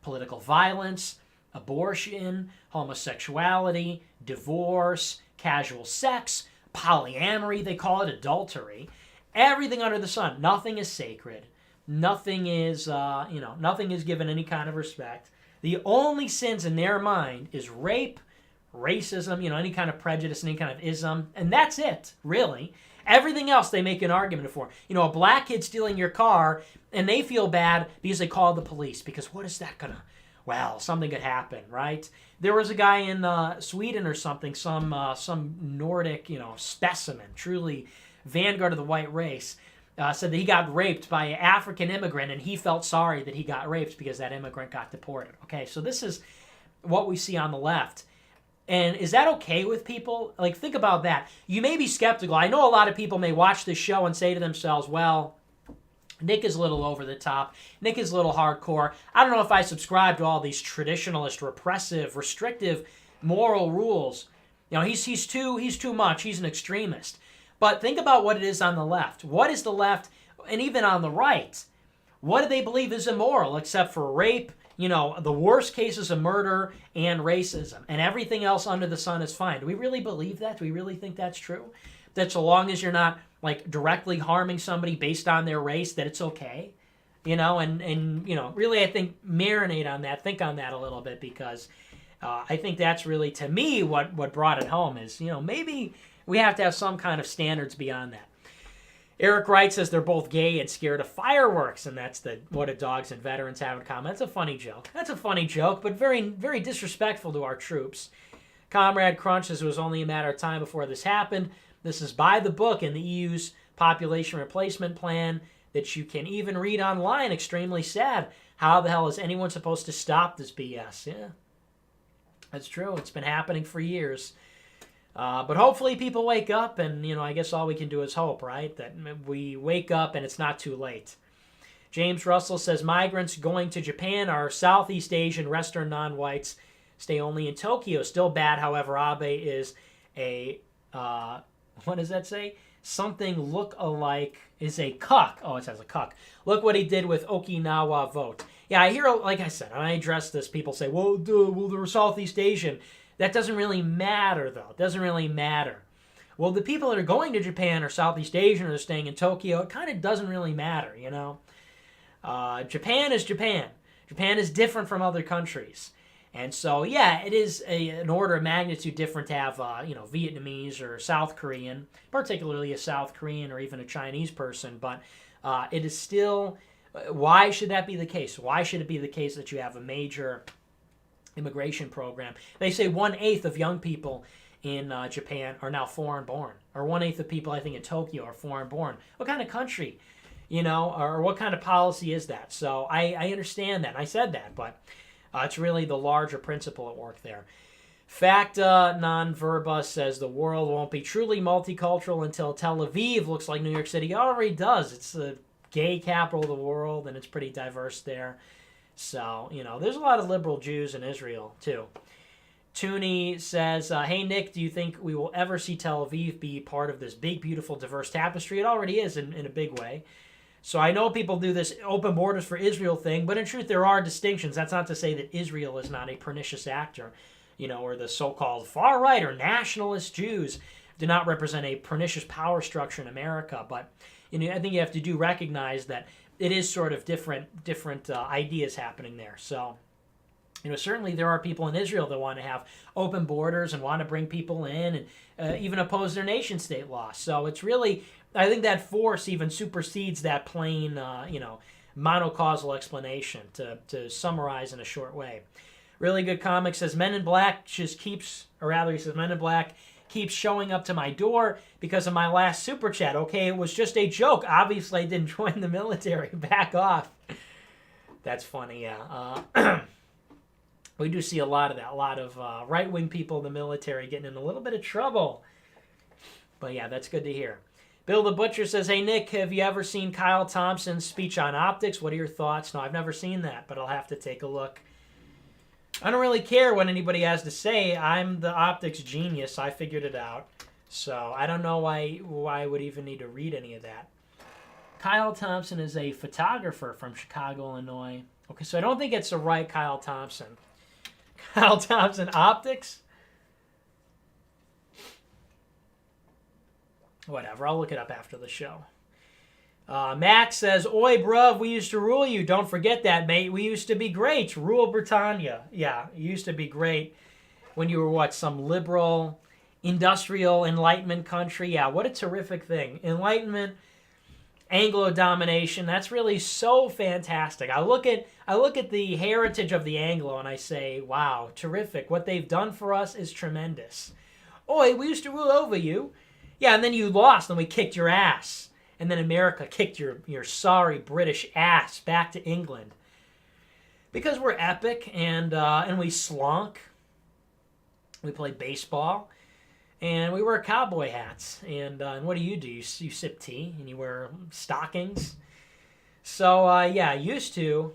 Political violence, abortion, homosexuality, divorce, casual sex, polyamory, they call it adultery. Everything under the sun. Nothing is sacred. Nothing is, nothing is given any kind of respect. The only sins in their mind is rape, racism, any kind of prejudice, any kind of ism, and that's it, really. Everything else they make an argument for. A black kid stealing your car, and they feel bad because they called the police. Because what is that gonna? Well, something could happen, right? There was a guy in Sweden or something, some Nordic, specimen, truly vanguard of the white race, said that he got raped by an African immigrant, and he felt sorry that he got raped because that immigrant got deported. Okay, so this is what we see on the left. And is that okay with people? Like, think about that. You may be skeptical. I know a lot of people may watch this show and say to themselves, well, Nick is a little over the top. Nick is a little hardcore. I don't know if I subscribe to all these traditionalist, repressive, restrictive moral rules. He's too much. He's an extremist. But think about what it is on the left. What is the left, and even on the right, what do they believe is immoral except for rape, the worst cases of murder and racism, and everything else under the sun is fine? Do we really believe that? Do we really think that's true? That so long as you're not directly harming somebody based on their race, that it's okay? Really I think marinate on that, think on that a little bit, because I think that's really, to me, what brought it home is, maybe we have to have some kind of standards beyond that. Eric Wright says they're both gay and scared of fireworks, and that's what do dogs and veterans have in common. That's a funny joke. That's a funny joke, but very, very disrespectful to our troops. Comrade Crunch says it was only a matter of time before this happened. This is by the book in the EU's population replacement plan that you can even read online. Extremely sad. How the hell is anyone supposed to stop this BS? Yeah, that's true. It's been happening for years. But hopefully people wake up, and, I guess all we can do is hope, right? That we wake up and it's not too late. James Russell says migrants going to Japan are Southeast Asian, Western non-whites, stay only in Tokyo. Still bad, however. Abe is a, what does that say? Something look-alike is a cuck. Oh, it says a cuck. Look what he did with Okinawa vote. Yeah, I hear, like I said, when I address this, people say, well, they're Southeast Asian. That doesn't really matter, though. It doesn't really matter. Well, the people that are going to Japan are Southeast Asian, or they're staying in Tokyo. It kind of doesn't really matter, Japan is Japan. Japan is different from other countries. And so, yeah, it is an order of magnitude different to have, Vietnamese or South Korean, particularly a South Korean or even a Chinese person. But it is still, why should that be the case? Why should it be the case that you have a major immigration program? They say 1/8 of young people in Japan are now foreign-born, or 1/8 of people, I think, in Tokyo are foreign-born. What kind of country, or what kind of policy is that? So I understand that, and I said that, but it's really the larger principle at work there. Facta non verba says the world won't be truly multicultural until Tel Aviv looks like New York City. It already does. It's the gay capital of the world, and it's pretty diverse there. So, there's a lot of liberal Jews in Israel, too. Tooney says, hey, Nick, do you think we will ever see Tel Aviv be part of this big, beautiful, diverse tapestry? It already is in a big way. So I know people do this open borders for Israel thing, but in truth, there are distinctions. That's not to say that Israel is not a pernicious actor, or the so-called far-right or nationalist Jews do not represent a pernicious power structure in America. But I think you have to recognize that it is sort of different ideas happening there. So, certainly there are people in Israel that want to have open borders and want to bring people in and even oppose their nation state law. So it's really, I think that force even supersedes that plain, monocausal explanation, to summarize in a short way. Really good comic says, Men in Black he says, Men in Black keeps showing up to my door because of my last super chat. Okay, it was just a joke. Obviously, I didn't join the military. Back off. That's funny, yeah. We do see a lot of that. A lot of right-wing people in the military getting in a little bit of trouble. But yeah, that's good to hear. Bill the Butcher says, hey, Nick, have you ever seen Kyle Thompson's speech on optics? What are your thoughts? No, I've never seen that, but I'll have to take a look. I don't really care what anybody has to say. I'm the optics genius. I figured it out. So I don't know why I would even need to read any of that. Kyle Thompson is a photographer from Chicago, Illinois. Okay, so I don't think it's the right Kyle Thompson. Kyle Thompson Optics? Whatever, I'll look it up after the show. Max says, oi, bruv, we used to rule you. Don't forget that, mate. We used to be great. Rule Britannia. Yeah, you used to be great when you were, what, some liberal, industrial, Enlightenment country? Yeah, what a terrific thing. Enlightenment, Anglo domination, that's really so fantastic. I look at the heritage of the Anglo and I say, wow, terrific. What they've done for us is tremendous. Oi, we used to rule over you. Yeah, and then you lost and we kicked your ass. And then America kicked your sorry British ass back to England. Because we're epic and we slunk. We play baseball. And we wear cowboy hats. And what do? You sip tea and you wear stockings. So, yeah, used to.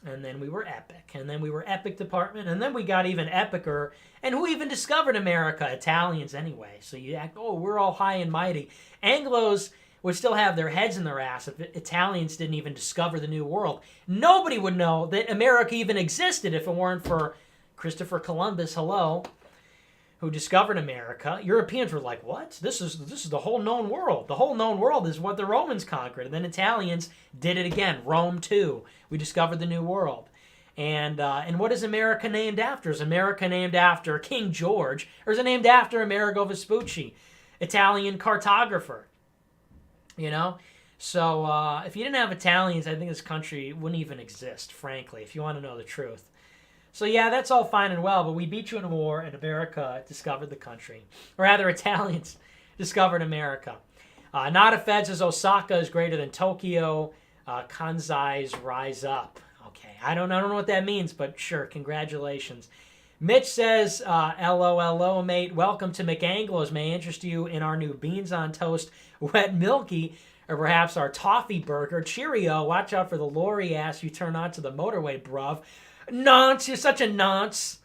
And then we were epic. And then we were epic department. And then we got even epicer. And who even discovered America? Italians anyway. So you act, oh, we're all high and mighty. Anglos would still have their heads in their ass if Italians didn't even discover the New World. Nobody would know that America even existed if it weren't for Christopher Columbus, who discovered America. Europeans were like, what? This is the whole known world. The whole known world is what the Romans conquered. And then Italians did it again. Rome too. We discovered the New World. And what is America named after? Is America named after King George? Or is it named after Amerigo Vespucci, Italian cartographer? You know? So if you didn't have Italians, I think this country wouldn't even exist, frankly, if you want to know the truth. So yeah, that's all fine and well, but we beat you in a war and America discovered the country. Or rather, Italians discovered America. Nada Fed says Osaka is greater than Tokyo. Kansai's rise up. Okay, I don't know what that means, but sure, congratulations. Mitch says, LOLO, mate, welcome to McAnglo's. May interest you in our new beans on toast, wet milky, or perhaps our toffee burger. Cheerio, watch out for the lorry ass you turn onto the motorway, bruv. Nonce, you're such a nonce.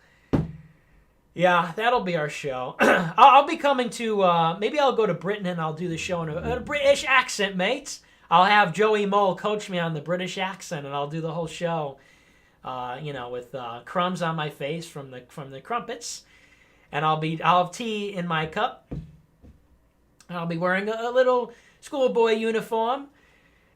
Yeah, that'll be our show. I'll be coming to, maybe I'll go to Britain and I'll do the show in a British accent, mates. I'll have Joey Mole coach me on the British accent and I'll do the whole show, with crumbs on my face from the crumpets. And I'll have tea in my cup. I'll be wearing a little schoolboy uniform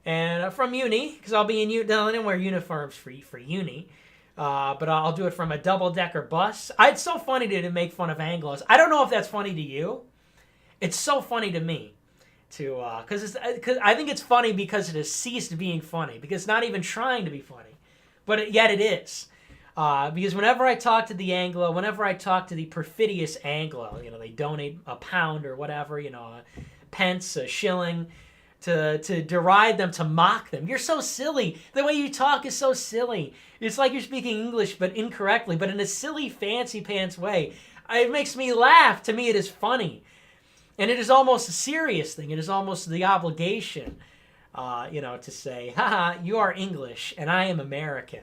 and from uni, because I'll be in uni. I don't wear uniforms for uni. But I'll do it from a double-decker bus. It's so funny to make fun of Anglos. I don't know if that's funny to you. It's so funny to me, because I think it's funny because it has ceased being funny, because it's not even trying to be funny, but yet it is. Because whenever I talk to the Anglo, whenever I talk to the perfidious Anglo, they donate a pound or whatever, a pence, a shilling, to deride them, to mock them. You're so silly. The way you talk is so silly. It's like you're speaking English, but incorrectly, but in a silly, fancy pants way. It makes me laugh. To me, it is funny. And it is almost a serious thing. It is almost the obligation, to say, haha, you are English, and I am American.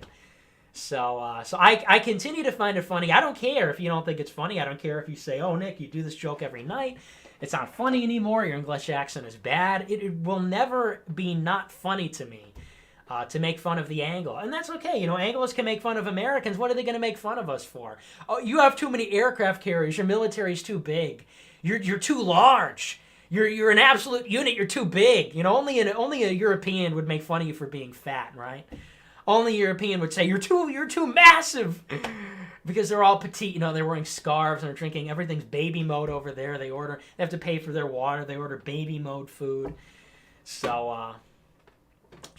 So I continue to find it funny. I don't care if you don't think it's funny. I don't care if you say, oh, Nick, you do this joke every night. It's not funny anymore. Your English accent is bad. It will never be not funny to me to make fun of the Anglo. And that's okay. Anglos can make fun of Americans. What are they going to make fun of us for? Oh, you have too many aircraft carriers. Your military's too big. You're too large. You're an absolute unit. You're too big. Only a European would make fun of you for being fat, right? Only a European would say, you're too massive. Because they're all petite, they're wearing scarves and they're drinking. Everything's baby mode over there. They have to pay for their water. They order baby mode food. So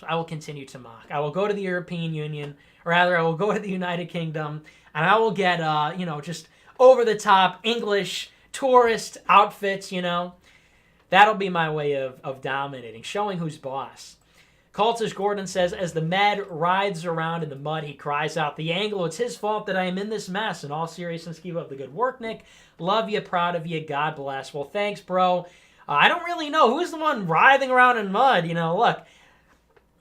I will continue to mock. I will go to the European Union, or rather, I will go to the United Kingdom, and I will get, just over the top English tourist outfits. That'll be my way of dominating, showing who's boss. Cultish Gordon says, as the Med rides around in the mud, he cries out, the Anglo, it's his fault that I am in this mess. In all seriousness, keep up the good work, Nick. Love you, proud of you, God bless. Well, thanks, bro. I don't really know. Who's the one writhing around in mud?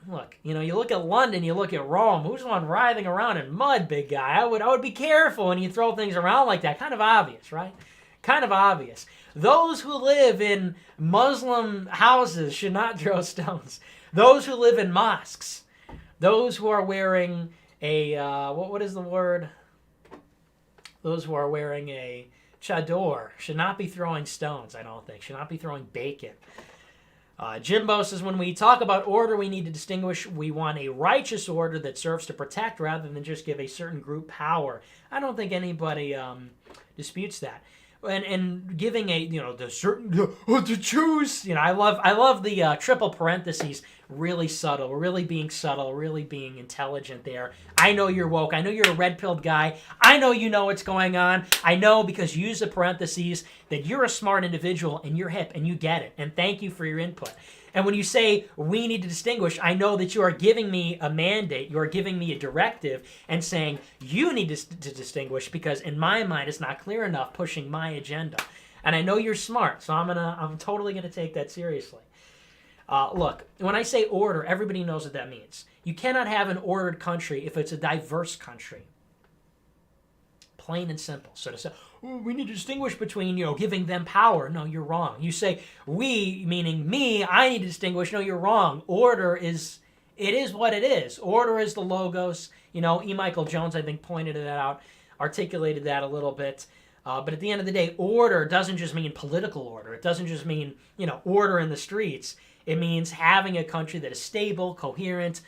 Look, you look at London, you look at Rome. Who's the one writhing around in mud, big guy? I would be careful when you throw things around like that. Kind of obvious, right? Kind of obvious. Those who live in Muslim houses should not throw stones. Those who live in mosques, those who are wearing a, what is the word? Those who are wearing a chador should not be throwing stones, I don't think. Should not be throwing bacon. Jimbo says, when we talk about order, we need to distinguish. We want a righteous order that serves to protect rather than just give a certain group power. I don't think anybody disputes that. And giving the certain to choose. I love the triple parentheses. Really subtle. We're really being subtle. Really being intelligent there. I know you're woke. I know you're a red-pilled guy. I know you know what's going on. I know because you use the parentheses that you're a smart individual and you're hip and you get it. And thank you for your input. And when you say we need to distinguish, I know that you are giving me a mandate. You are giving me a directive and saying you need to distinguish because in my mind it's not clear enough pushing my agenda. And I know you're smart, so I'm totally gonna take that seriously. Look, when I say order, everybody knows what that means. You cannot have an ordered country if it's a diverse country. Plain and simple. So to say, we need to distinguish between, giving them power. No, you're wrong. You say, we, meaning me, I need to distinguish. No, you're wrong. Order is what it is. Order is the logos. E. Michael Jones, I think, pointed that out, articulated that a little bit. But at the end of the day, order doesn't just mean political order. It doesn't just mean, order in the streets. It means having a country that is stable, coherent.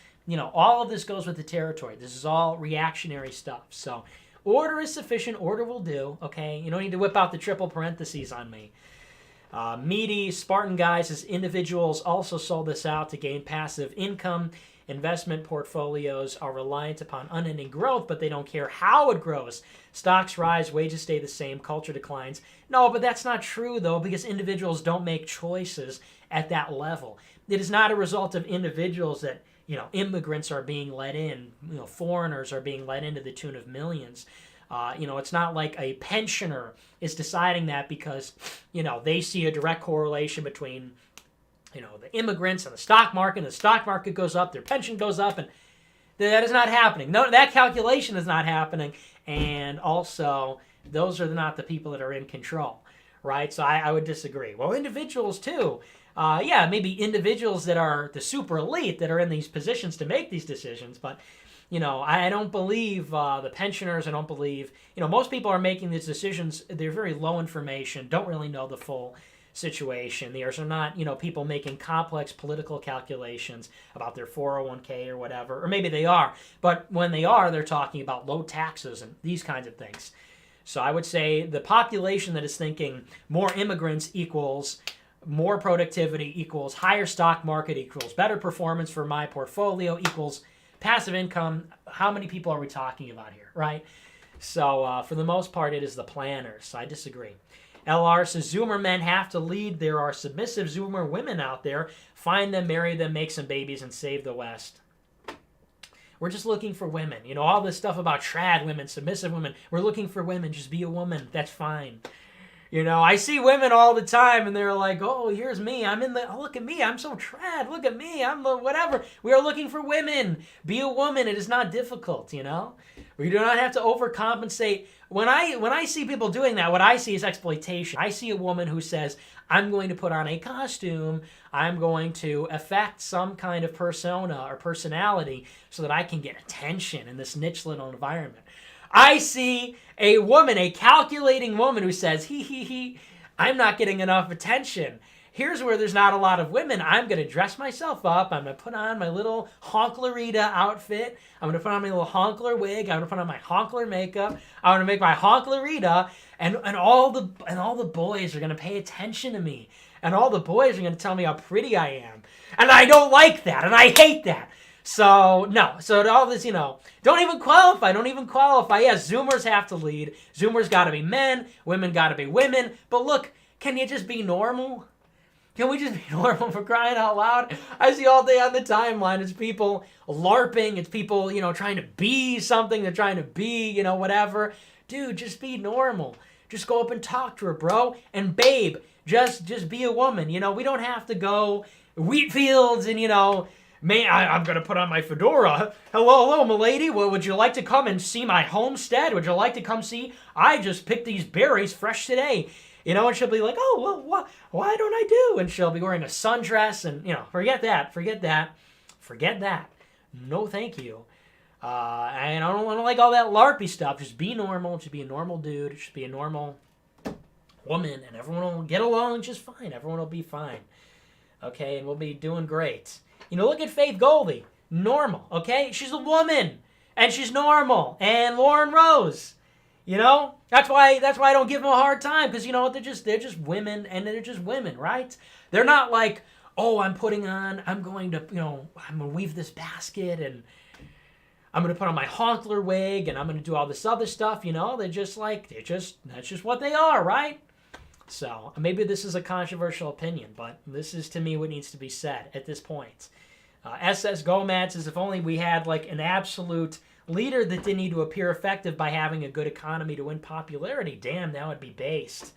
All of this goes with the territory. This is all reactionary stuff. So order is sufficient. Order will do, okay? You don't need to whip out the triple parentheses on me. Meaty Spartan Guy says individuals also sold this out to gain passive income. Investment portfolios are reliant upon unending growth, but they don't care how it grows. Stocks rise, wages stay the same, culture declines. No, but that's not true, though, because individuals don't make choices at that level. It is not a result of individuals that, immigrants are being let in, foreigners are being let into the tune of millions. It's not like a pensioner is deciding that because, they see a direct correlation between the immigrants and the stock market, and the stock market goes up, their pension goes up, and that is not happening. No, that calculation is not happening, and also, those are not the people that are in control, right? So I would disagree. Well, individuals too. Maybe individuals that are the super elite that are in these positions to make these decisions, but, I don't believe the pensioners, I don't believe, most people are making these decisions, they're very low information, don't really know the full situation. These are not, people making complex political calculations about their 401k or whatever, or maybe they are, but when they are, they're talking about low taxes and these kinds of things. So I would say the population that is thinking more immigrants equals more productivity equals higher stock market equals better performance for my portfolio equals passive income. How many people are we talking about here, right? So for the most part, it is the planners. I disagree. LR says, Zoomer men have to lead. There are submissive Zoomer women out there. Find them, marry them, make some babies, and save the West. We're just looking for women. All this stuff about trad women, submissive women. We're looking for women. Just be a woman. That's fine. I see women all the time, and they're like, oh, here's me. Look at me. I'm so trad. Look at me. I'm the whatever. We are looking for women. Be a woman. It is not difficult, We do not have to overcompensate. When I see people doing that, what I see is exploitation. I see a woman who says, I'm going to put on a costume. I'm going to affect some kind of persona or personality so that I can get attention in this niche little environment. I see a woman, a calculating woman who says, I'm not getting enough attention. Here's where there's not a lot of women. I'm going to dress myself up. I'm going to put on my little honklerita outfit. I'm going to put on my little honkler wig. I'm going to put on my honkler makeup. I'm going to make my honklerita. And all the boys are going to pay attention to me. And all the boys are going to tell me how pretty I am. And I don't like that. And I hate that. So, no. So, all this, don't even qualify. Yes, Zoomers have to lead. Zoomers got to be men. Women got to be women. But look, can you just be normal? Can we just be normal, for crying out loud? I see all day on the timeline, it's people LARPing. It's people, trying to be something. They're trying to be, whatever. Dude, just be normal. Just go up and talk to her, bro. And babe, Just be a woman. You know, we don't have to go wheat fields and, you know, man, I'm going to put on my fedora. Hello, milady. Well, would you like to come and see my homestead? Would you like to come see? I just picked these berries fresh today. You know, and she'll be like, oh, well, why don't I do? And she'll be wearing a sundress and, you know, forget that. No, thank you. And I don't like all that LARPy stuff. Just be normal. Just be a normal dude. Just be a normal woman, and everyone will get along just fine. Everyone will be fine. Okay, and we'll be doing great. You know, look at Faith Goldie. Normal, okay? She's a woman, and she's normal. And Lauren Rose, you know? That's why I don't give them a hard time, because, you know, they're just women, and they're just women, right? They're not like, oh, I'm going to weave this basket, and I'm going to put on my honkler wig, and I'm going to do all this other stuff, you know? That's just what they are, right? So, maybe this is a controversial opinion, but this is, to me, what needs to be said at this point. SS Gomez says, if only we had, like, an absolute leader that didn't need to appear effective by having a good economy to win popularity. Damn, that would be based.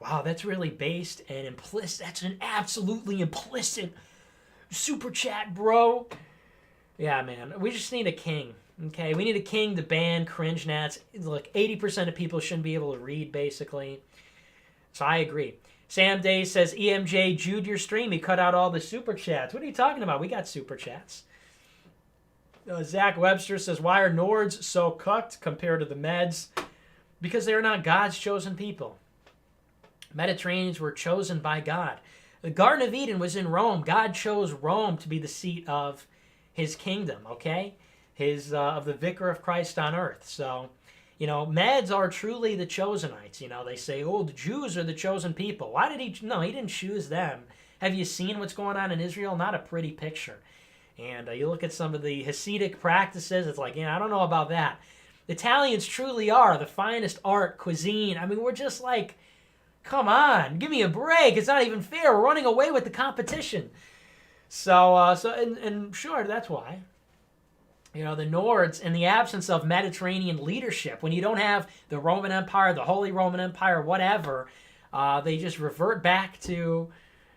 Wow, that's really based and implicit. That's an absolutely implicit super chat, bro. Yeah, man, we just need a king, okay? We need a king to ban cringe nats. Look, 80% of people shouldn't be able to read, basically. So I agree. Sam Day says, EMJ Jude your stream. He cut out all the super chats. What are you talking about? We got super chats. Zach Webster says, why are Nords so cucked compared to the Meds? Because they're not God's chosen people. Mediterraneans were chosen by God. The Garden of Eden was in Rome. God chose Rome to be the seat of his kingdom, okay? Of the vicar of Christ on earth. So, you know, Meds are truly the Chosenites. You know, they say, oh, the Jews are the chosen people. Why did he? No, he didn't choose them. Have you seen what's going on in Israel? Not a pretty picture. And you look at some of the Hasidic practices, it's like, I don't know about that. Italians truly are the finest art, cuisine. I mean, we're just like, come on, give me a break. It's not even fair. We're running away with the competition. So sure, that's why. You know, the Nords, in the absence of Mediterranean leadership, when you don't have the Roman Empire, the Holy Roman Empire, whatever, they just revert back to,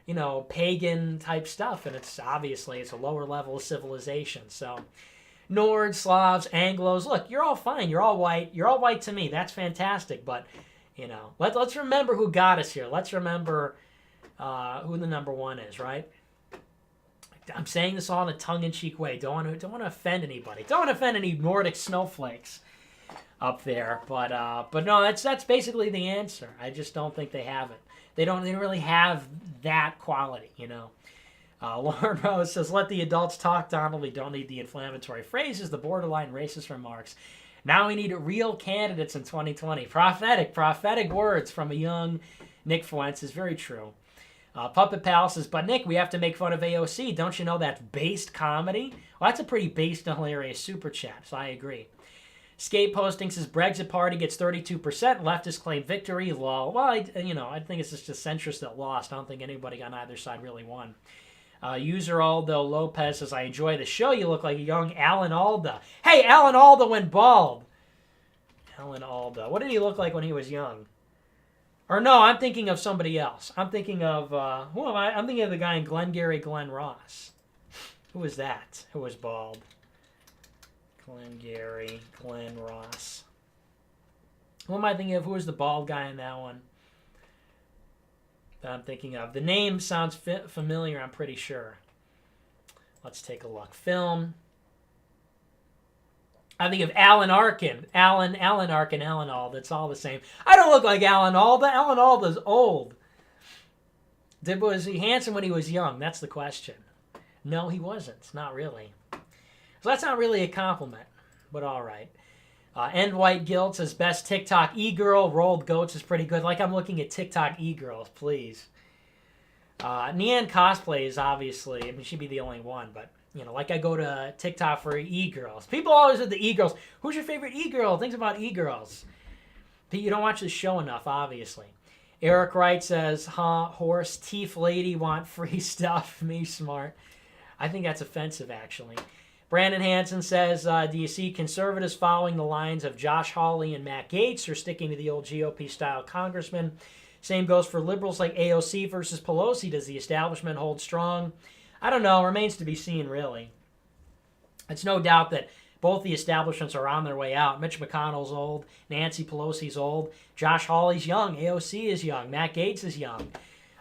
you know, pagan type stuff. And it's a lower level of civilization. So Nords, Slavs, Anglos, look, you're all fine. You're all white. You're all white to me. That's fantastic. But, you know, let's remember who got us here. Let's remember who the number one is, right? I'm saying this all in a tongue-in-cheek way. Don't want to offend anybody. Don't want to offend any Nordic snowflakes up there. But no, that's basically the answer. I just don't think they have it. They don't really have that quality, you know. Lauren Rose says, let the adults talk, Donald. We don't need the inflammatory phrases, the borderline racist remarks. Now we need real candidates in 2020. Prophetic words from a young Nick Fuentes is very true. Puppet Pal says, but Nick, we have to make fun of AOC. Don't you know that's based comedy? Well, that's a pretty based and hilarious super chat, so I agree. Skate Posting says, Brexit Party gets 32%. Leftists claim victory. Lol. Well, I think it's just a centrist that lost. I don't think anybody on either side really won. User Aldo Lopez says, I enjoy the show. You look like a young Alan Alda. Hey, Alan Alda went bald. Alan Alda. What did he look like when he was young? Or no, I'm thinking of somebody else. I'm thinking of, who am I? I'm thinking of the guy in Glengarry Glen Ross. Who was that? Who was bald? Glengarry Glen Ross. Who am I thinking of? Who was the bald guy in that one that I'm thinking of? The name sounds familiar, I'm pretty sure. Let's take a look. Film. I think of Alan Arkin. Alan Arkin, Alan Alda. It's all the same. I don't look like Alan Alda. Alan Alda's old. Was he handsome when he was young? That's the question. No, he wasn't. Not really. So that's not really a compliment, but all right. End White Guild says, best TikTok e-girl. Rolled Goats is pretty good. Like I'm looking at TikTok e-girls, please. Nean Cosplay is obviously, I mean, she'd be the only one, but, you know, like I go to TikTok for e-girls. People always at the e-girls. Who's your favorite e-girl? Things about e-girls. You don't watch the show enough, obviously. Eric Wright says, horse teeth lady want free stuff. Me smart. I think that's offensive, actually. Brandon Hansen says, do you see conservatives following the lines of Josh Hawley and Matt Gaetz or sticking to the old GOP-style congressman? Same goes for liberals like AOC versus Pelosi. Does the establishment hold strong? I don't know. Remains to be seen, really. It's no doubt that both the establishments are on their way out. Mitch McConnell's old. Nancy Pelosi's old. Josh Hawley's young. AOC is young. Matt Gaetz is young.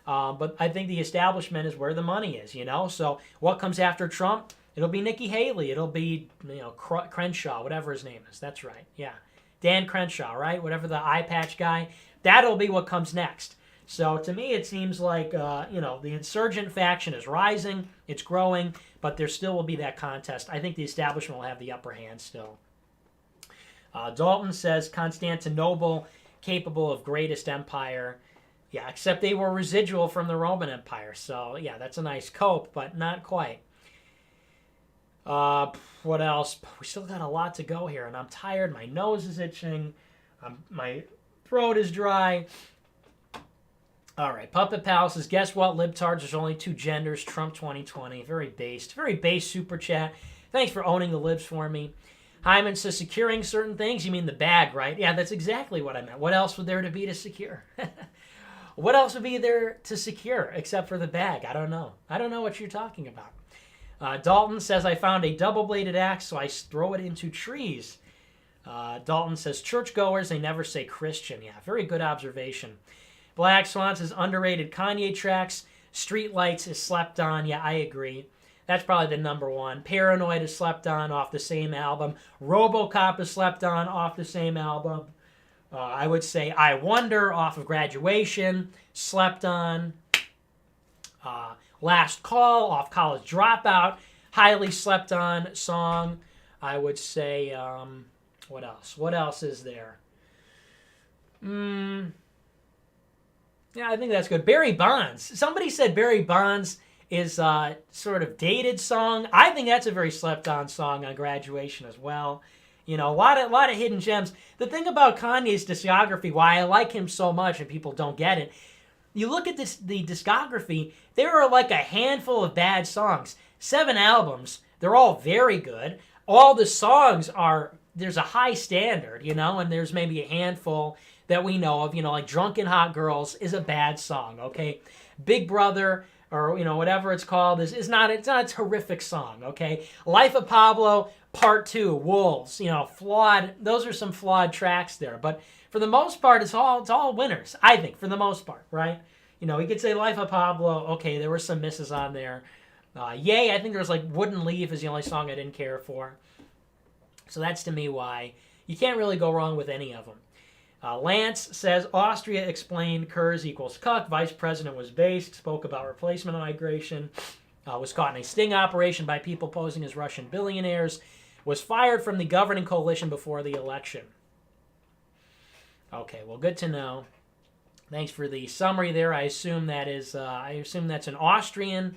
But I think the establishment is where the money is, So what comes after Trump? It'll be Nikki Haley. It'll be, Crenshaw, whatever his name is. That's right. Yeah. Dan Crenshaw, right? Whatever the eye patch guy. That'll be what comes next. So to me, it seems like, the insurgent faction is rising. It's growing. But there still will be that contest. I think the establishment will have the upper hand still. Dalton says Constantinople, capable of greatest empire. Yeah, except they were residual from the Roman Empire. So, yeah, that's a nice cope, but not quite. What else? We still got a lot to go here, and I'm tired. My nose is itching. My throat is dry. All right, Puppet Pal says, guess what, libtards? There's only two genders. Trump 2020. Very base super chat. Thanks for owning the libs for me. Hyman says, securing certain things? You mean the bag, right? Yeah, that's exactly what I meant. What else would there to be to secure? What else would be there to secure except for the bag? I don't know. I don't know what you're talking about. Dalton says, I found a double-bladed axe, so I throw it into trees. Dalton says, churchgoers, they never say Christian. Yeah, very good observation. Black Swan says, underrated Kanye tracks. Street Lights is slept on. Yeah, I agree. That's probably the number one. Paranoid is slept on off the same album. RoboCop is slept on off the same album. I would say I Wonder off of Graduation, slept on. Last Call off College Dropout, highly slept on song. I would say, what else? What else is there? Yeah, I think that's good. Barry Bonds. Somebody said Barry Bonds is a sort of dated song. I think that's a very slept on song on Graduation as well. A lot of hidden gems. The thing about Kanye's discography, why I like him so much and people don't get it, you look at the discography, there are like a handful of bad songs. 7 albums, they're all very good. All the songs there's a high standard, and there's maybe a handful that we know of, like Drunken Hot Girls is a bad song, okay? Big Brother, or, whatever it's called, it's not a terrific song, okay? Life of Pablo, Part 2, Wolves, flawed, those are some flawed tracks there, but for the most part, it's all winners, I think, for the most part, right? We could say Life of Pablo, okay, there were some misses on there. Yay, I think there was like Wouldn't Leave is the only song I didn't care for. So that's to me why you can't really go wrong with any of them. Lance says, Austria explained Kurz equals cuck. Vice President was based, spoke about replacement migration, was caught in a sting operation by people posing as Russian billionaires, was fired from the governing coalition before the election. Okay, well, good to know. Thanks for the summary there. I assume that's an Austrian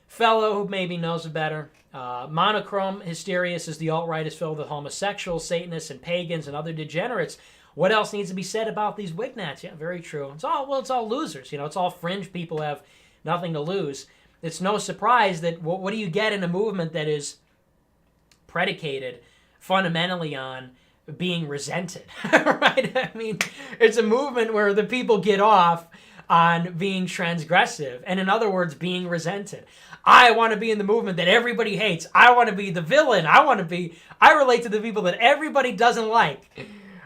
fellow who maybe knows it better. Monochrome hysteria says the alt-right is filled with homosexuals, Satanists, and pagans and other degenerates. What else needs to be said about these wignats? Yeah, very true. It's all losers. It's all fringe people who have nothing to lose. It's no surprise that what do you get in a movement that is predicated fundamentally on being resented, right? I mean, it's a movement where the people get off on being transgressive, and in other words, being resented. I want to be in the movement that everybody hates. I want to be the villain. I relate to the people that everybody doesn't like.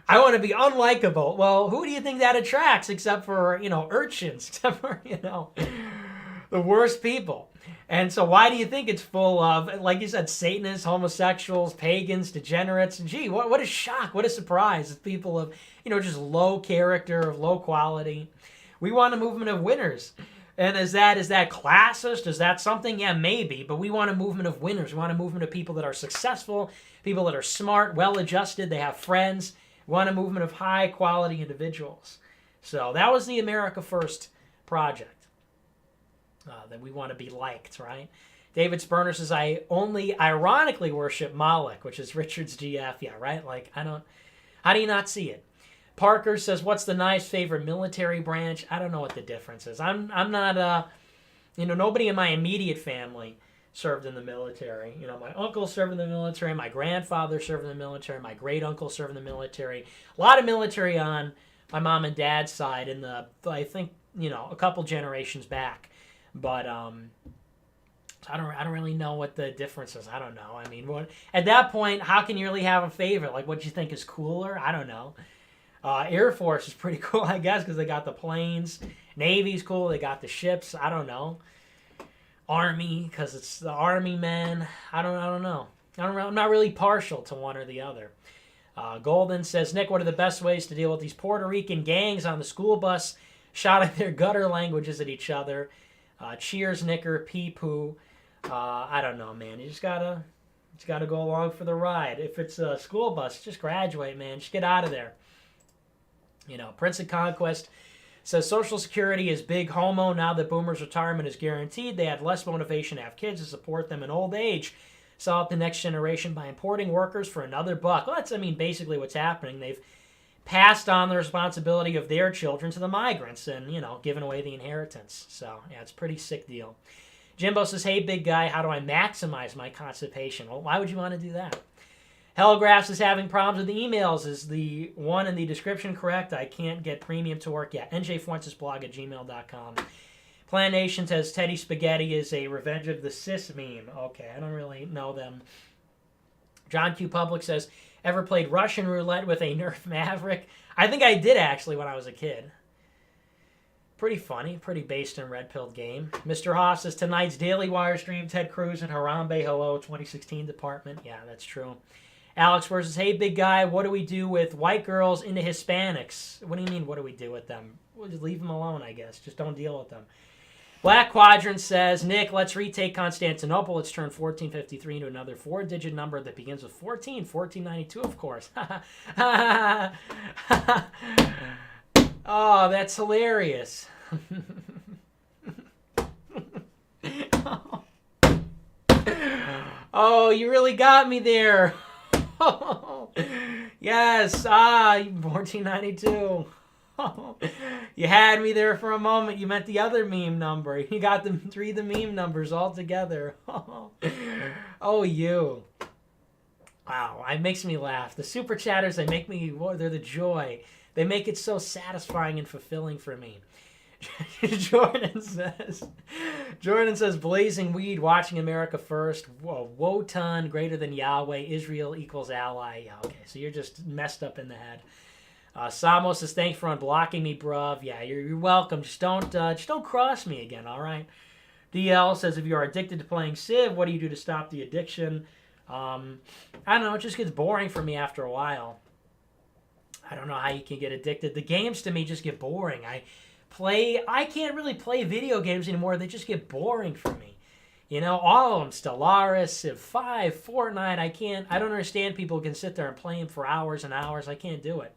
I want to be unlikable. Well, who do you think that attracts except for, urchins, except for, the worst people? And so why do you think it's full of, like you said, Satanists, homosexuals, pagans, degenerates? Gee, what a shock, what a surprise. It's people of, just low character, of low quality. We want a movement of winners. And is that classist? Is that something? Yeah, maybe. But we want a movement of winners. We want a movement of people that are successful, people that are smart, well-adjusted, they have friends. We want a movement of high-quality individuals. So that was the America First project. That we want to be liked, right? David Sperner says, I only ironically worship Moloch, which is Richard's GF. Yeah, right? How do you not see it? Parker says, what's the nice favorite military branch? I don't know what the difference is. I'm not, nobody in my immediate family served in the military. My uncle served in the military. My grandfather served in the military. My great uncle served in the military. A lot of military on my mom and dad's side I think, a couple generations back. But I don't really know what the difference is. I don't know. I mean, at that point, how can you really have a favorite? Like, what you think is cooler? I don't know. Air Force is pretty cool, I guess, because they got the planes. Navy's cool. They got the ships. I don't know. Army, because it's the Army men. I don't know. I'm not really partial to one or the other. Golden says, Nick, what are the best ways to deal with these Puerto Rican gangs on the school bus shouting their gutter languages at each other? Cheers, Nicker, pee-poo. I don't know, man. You just gotta go along for the ride. If it's a school bus, just graduate, man. Just get out of there. Prince of Conquest says Social Security is big homo. Now that boomers' retirement is guaranteed, they have less motivation to have kids to support them in old age. Sell out the next generation by importing workers for another buck. Well, that's, basically what's happening. They've passed on the responsibility of their children to the migrants and, given away the inheritance. So, yeah, it's a pretty sick deal. Jimbo says, hey, big guy, how do I maximize my constipation? Well, why would you want to do that? Hellgraphs is having problems with the emails. Is the one in the description correct? I can't get premium to work yet. njfuentesblog at gmail.com. Plan Nation says Teddy Spaghetti is a Revenge of the Sis meme. Okay, I don't really know them. John Q. Public says, ever played Russian roulette with a Nerf Maverick? I think I did, actually, when I was a kid. Pretty funny, pretty based and red-pilled game. Mr. Hoff says, tonight's Daily Wire stream, Ted Cruz and Harambe Hello 2016 department. Yeah, that's true. Alex versus, hey, big guy, what do we do with white girls into Hispanics? What do you mean, what do we do with them? We'll just leave them alone, I guess. Just don't deal with them. Black Quadrant says, Nick, let's retake Constantinople. Let's turn 1453 into another 4-digit number that begins with 14. 1492, of course. Oh, that's hilarious. Oh, you really got me there. Yes, 1492. You had me there for a moment. You meant the other meme number. You got the meme numbers all together. Oh, you. Wow, it makes me laugh. The super chatters, they're the joy. They make it so satisfying and fulfilling for me. Jordan says, blazing weed, watching America first. Whoa, Wotan greater than Yahweh. Israel equals ally. Yeah, okay, so you're just messed up in the head. Samos says, thanks for unblocking me, bruv. Yeah, you're welcome. Just don't cross me again, all right? DL says, if you are addicted to playing Civ, what do you do to stop the addiction? I don't know. It just gets boring for me after a while. I don't know how you can get addicted. The games to me just get boring. I can't really play video games anymore. They just get boring for me. All of them. Stellaris, Civ 5, Fortnite. I don't understand people who can sit there and play them for hours and hours. I can't do it.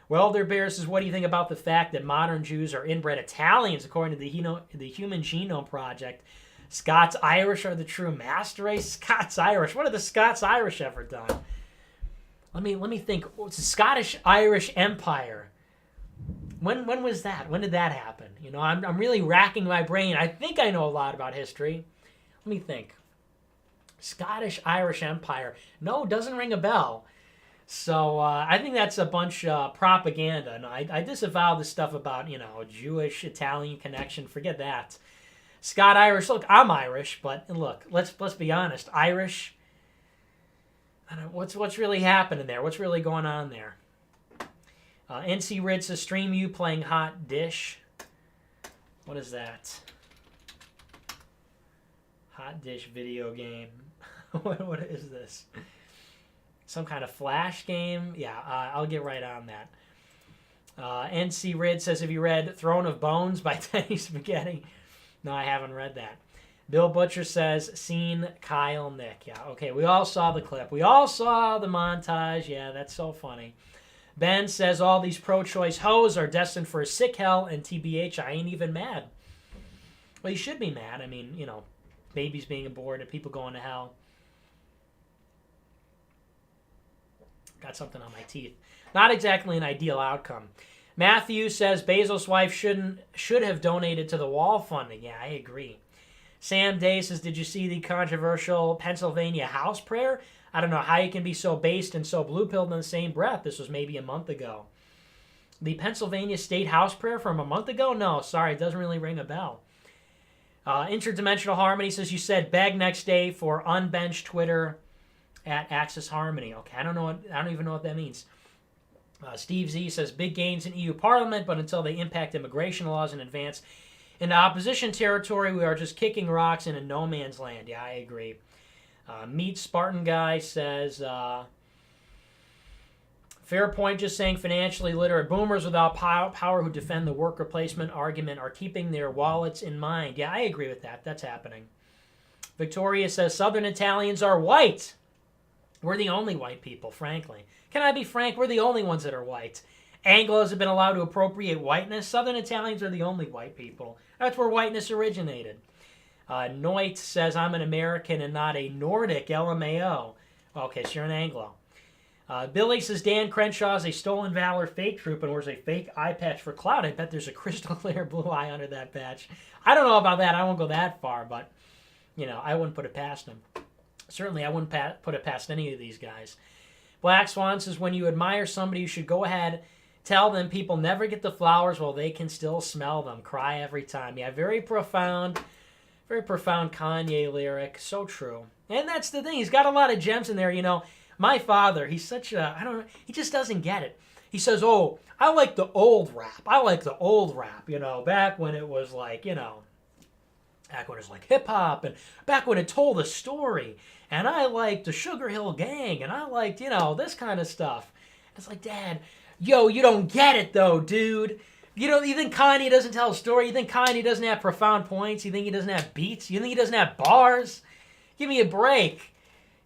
Welder Bear says, what do you think about the fact that modern Jews are inbred Italians, according to the Human Genome Project? Scots-Irish are the true master race? Scots-Irish. What have the Scots-Irish ever done? Let me think. It's the Scottish-Irish Empire. When was that? When did that happen? I'm really racking my brain. I think I know a lot about history. Let me think. Scottish-Irish Empire. No, doesn't ring a bell. So I think that's a bunch of propaganda. And I disavow this stuff about, Jewish-Italian connection. Forget that. Scott-Irish. Look, I'm Irish, but look, let's be honest. Irish. I don't know, what's really happening there? What's really going on there? NC Rid says, stream you playing Hot Dish. What is that? Hot Dish video game. What is this? Some kind of flash game? Yeah, I'll get right on that. NC Rid says, have you read Throne of Bones by Teddy Spaghetti? No, I haven't read that. Bill Butcher says, seen Kyle Nick. Yeah, okay, we all saw the clip. We all saw the montage. Yeah, that's so funny. Ben says, all these pro-choice hoes are destined for a sick hell, and TBH, I ain't even mad. Well, you should be mad. I mean, babies being aborted and people going to hell. Got something on my teeth. Not exactly an ideal outcome. Matthew says, Bezos' wife should have donated to the wall funding. Yeah, I agree. Sam Day says, did you see the controversial Pennsylvania House prayer? I don't know how you can be so based and so blue-pilled in the same breath. This was maybe a month ago. The Pennsylvania State House prayer from a month ago? No, sorry, it doesn't really ring a bell. Interdimensional Harmony says, you said beg next day for unbenched Twitter at Axis Harmony. Okay, I don't even know what that means. Steve Z says, big gains in EU Parliament, but until they impact immigration laws in advance into opposition territory, we are just kicking rocks in a no man's land. Yeah, I agree. Meat Spartan Guy says, fair point, just saying financially literate boomers without power who defend the work replacement argument are keeping their wallets in mind. Yeah, I agree with that. That's happening. Victoria says, Southern Italians are white. We're the only white people, frankly. Can I be frank? We're the only ones that are white. Anglos have been allowed to appropriate whiteness. Southern Italians are the only white people. That's where whiteness originated. Noit says, I'm an American and not a Nordic, LMAO. Okay, so you're an Anglo. Billy says, Dan Crenshaw is a stolen valor fake troop and wears a fake eye patch for clout. I bet there's a crystal clear blue eye under that patch. I don't know about that. I won't go that far, but, I wouldn't put it past him. Certainly, I wouldn't put it past any of these guys. Black Swan says, when you admire somebody, you should go ahead, tell them people never get the flowers while they can still smell them. Cry every time. Yeah, very profound Kanye lyric. So true. And that's the thing. He's got a lot of gems in there, My father, he's such a, he just doesn't get it. He says, oh, I like the old rap. Back when it was like, back when it was like hip-hop and back when it told a story. And I liked the Sugar Hill Gang and I liked, this kind of stuff. It's like, Dad, you don't get it though, dude. You think Kanye doesn't tell a story? You think Kanye doesn't have profound points? You think he doesn't have beats? You think he doesn't have bars? Give me a break.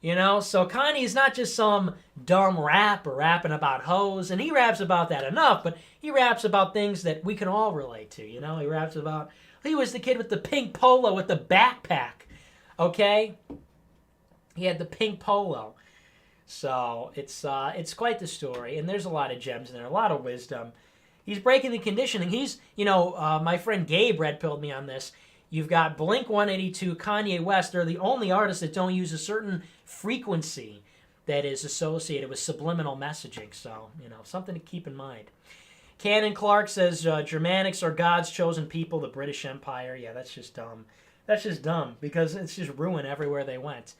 So Kanye's not just some dumb rapper rapping about hoes, and he raps about that enough, but he raps about things that we can all relate to, He raps about, he was the kid with the pink polo with the backpack, okay? He had the pink polo. So it's quite the story, and there's a lot of gems in there, a lot of wisdom. He's breaking the conditioning. He's, my friend Gabe red-pilled me on this. You've got Blink-182, Kanye West. They're the only artists that don't use a certain frequency that is associated with subliminal messaging. So, something to keep in mind. Cannon Clark says, Germanics are God's chosen people, the British Empire. Yeah, that's just dumb. That's just dumb because it's just ruin everywhere they went.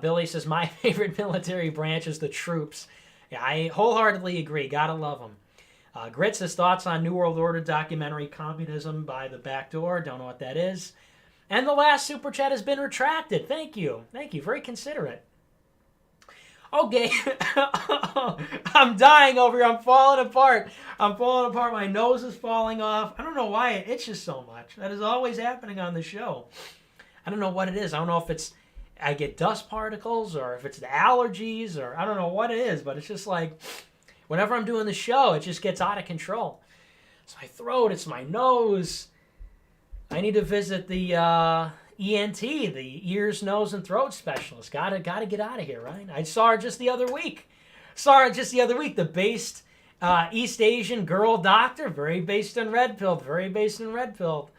Billy says, my favorite military branch is the troops. Yeah, I wholeheartedly agree. Gotta love them. Grit says, thoughts on New World Order documentary, Communism by the Back Door. Don't know what that is. And the last super chat has been retracted. Thank you. Very considerate. Okay. I'm dying over here. I'm falling apart. My nose is falling off. I don't know why it itches so much. That is always happening on the show. I don't know what it is. I don't know if it's I get dust particles or if it's the allergies or I don't know what it is, but it's just like whenever I'm doing the show, it just gets out of control. It's my throat. It's my nose. I need to visit the ENT, the ears, nose, and throat specialist. Gotta get out of here, right? I saw her just the other week. The based East Asian girl doctor, very based in red-pilled.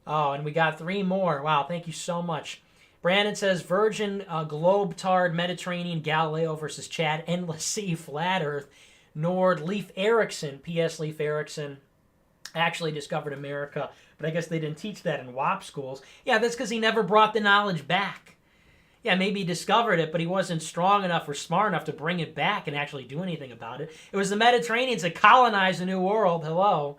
Oh, and we got 3 more. Wow, thank you so much. Brandon says, Virgin, Globe-Tard, Mediterranean, Galileo versus Chad, Endless Sea, Flat Earth, Nord, Leif Erikson. P.S. Leif Erikson actually discovered America, but I guess they didn't teach that in WAP schools. Yeah, that's because he never brought the knowledge back. Yeah, maybe he discovered it, but he wasn't strong enough or smart enough to bring it back and actually do anything about it. It was the Mediterraneans that colonized the New World. Hello.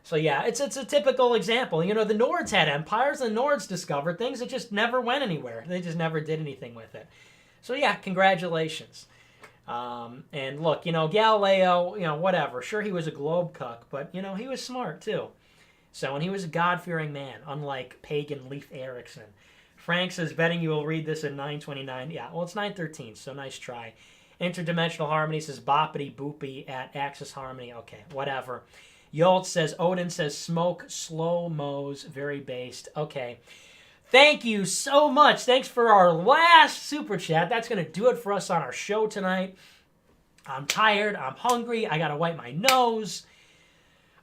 So yeah, it's a typical example. The Nords had empires. The Nords discovered things that just never went anywhere. They just never did anything with it. So yeah, congratulations. And look, Galileo, whatever. Sure, he was a globe cuck, but, he was smart too. So, and he was a God-fearing man, unlike pagan Leif Erikson. Frank says, betting you will read this at 9:29. Yeah, well, it's 9:13, so nice try. Interdimensional Harmony says, boppity boopy at Axis Harmony. Okay, whatever. Yolt says, Odin says, smoke slow-mos, very based. Okay. Thank you so much. Thanks for our last super chat. That's going to do it for us on our show tonight. I'm tired. I'm hungry. I got to wipe my nose.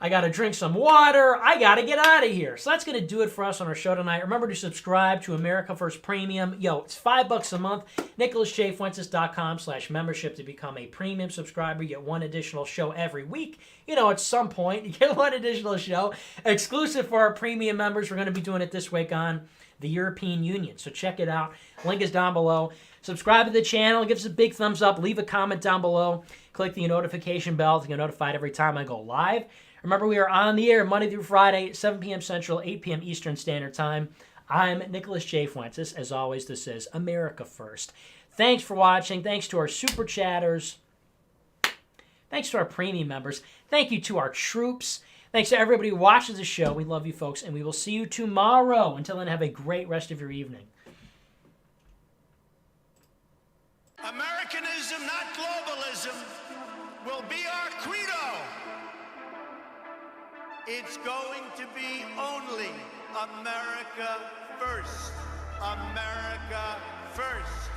I got to drink some water. I got to get out of here. So that's going to do it for us on our show tonight. Remember to subscribe to America First Premium. Yo, it's $5 a month. NickJFuentes.com/membership to become a premium subscriber. You get one additional show every week. You know, at some point, you get one additional show exclusive for our premium members. We're going to be doing it this week on the European Union. So check it out. Link is down below. Subscribe to the channel. Give us a big thumbs up. Leave a comment down below. Click the notification bell to get notified every time I go live. Remember, we are on the air Monday through Friday, 7 p.m. Central, 8 p.m. Eastern Standard Time. I'm Nicholas J. Fuentes. As always, this is America First. Thanks for watching. Thanks to our super chatters. Thanks to our premium members. Thank you to our troops. Thanks to everybody who watches the show. We love you folks, and we will see you tomorrow. Until then, have a great rest of your evening. Americanism, not globalism, will be our credo. It's going to be only America first. America first.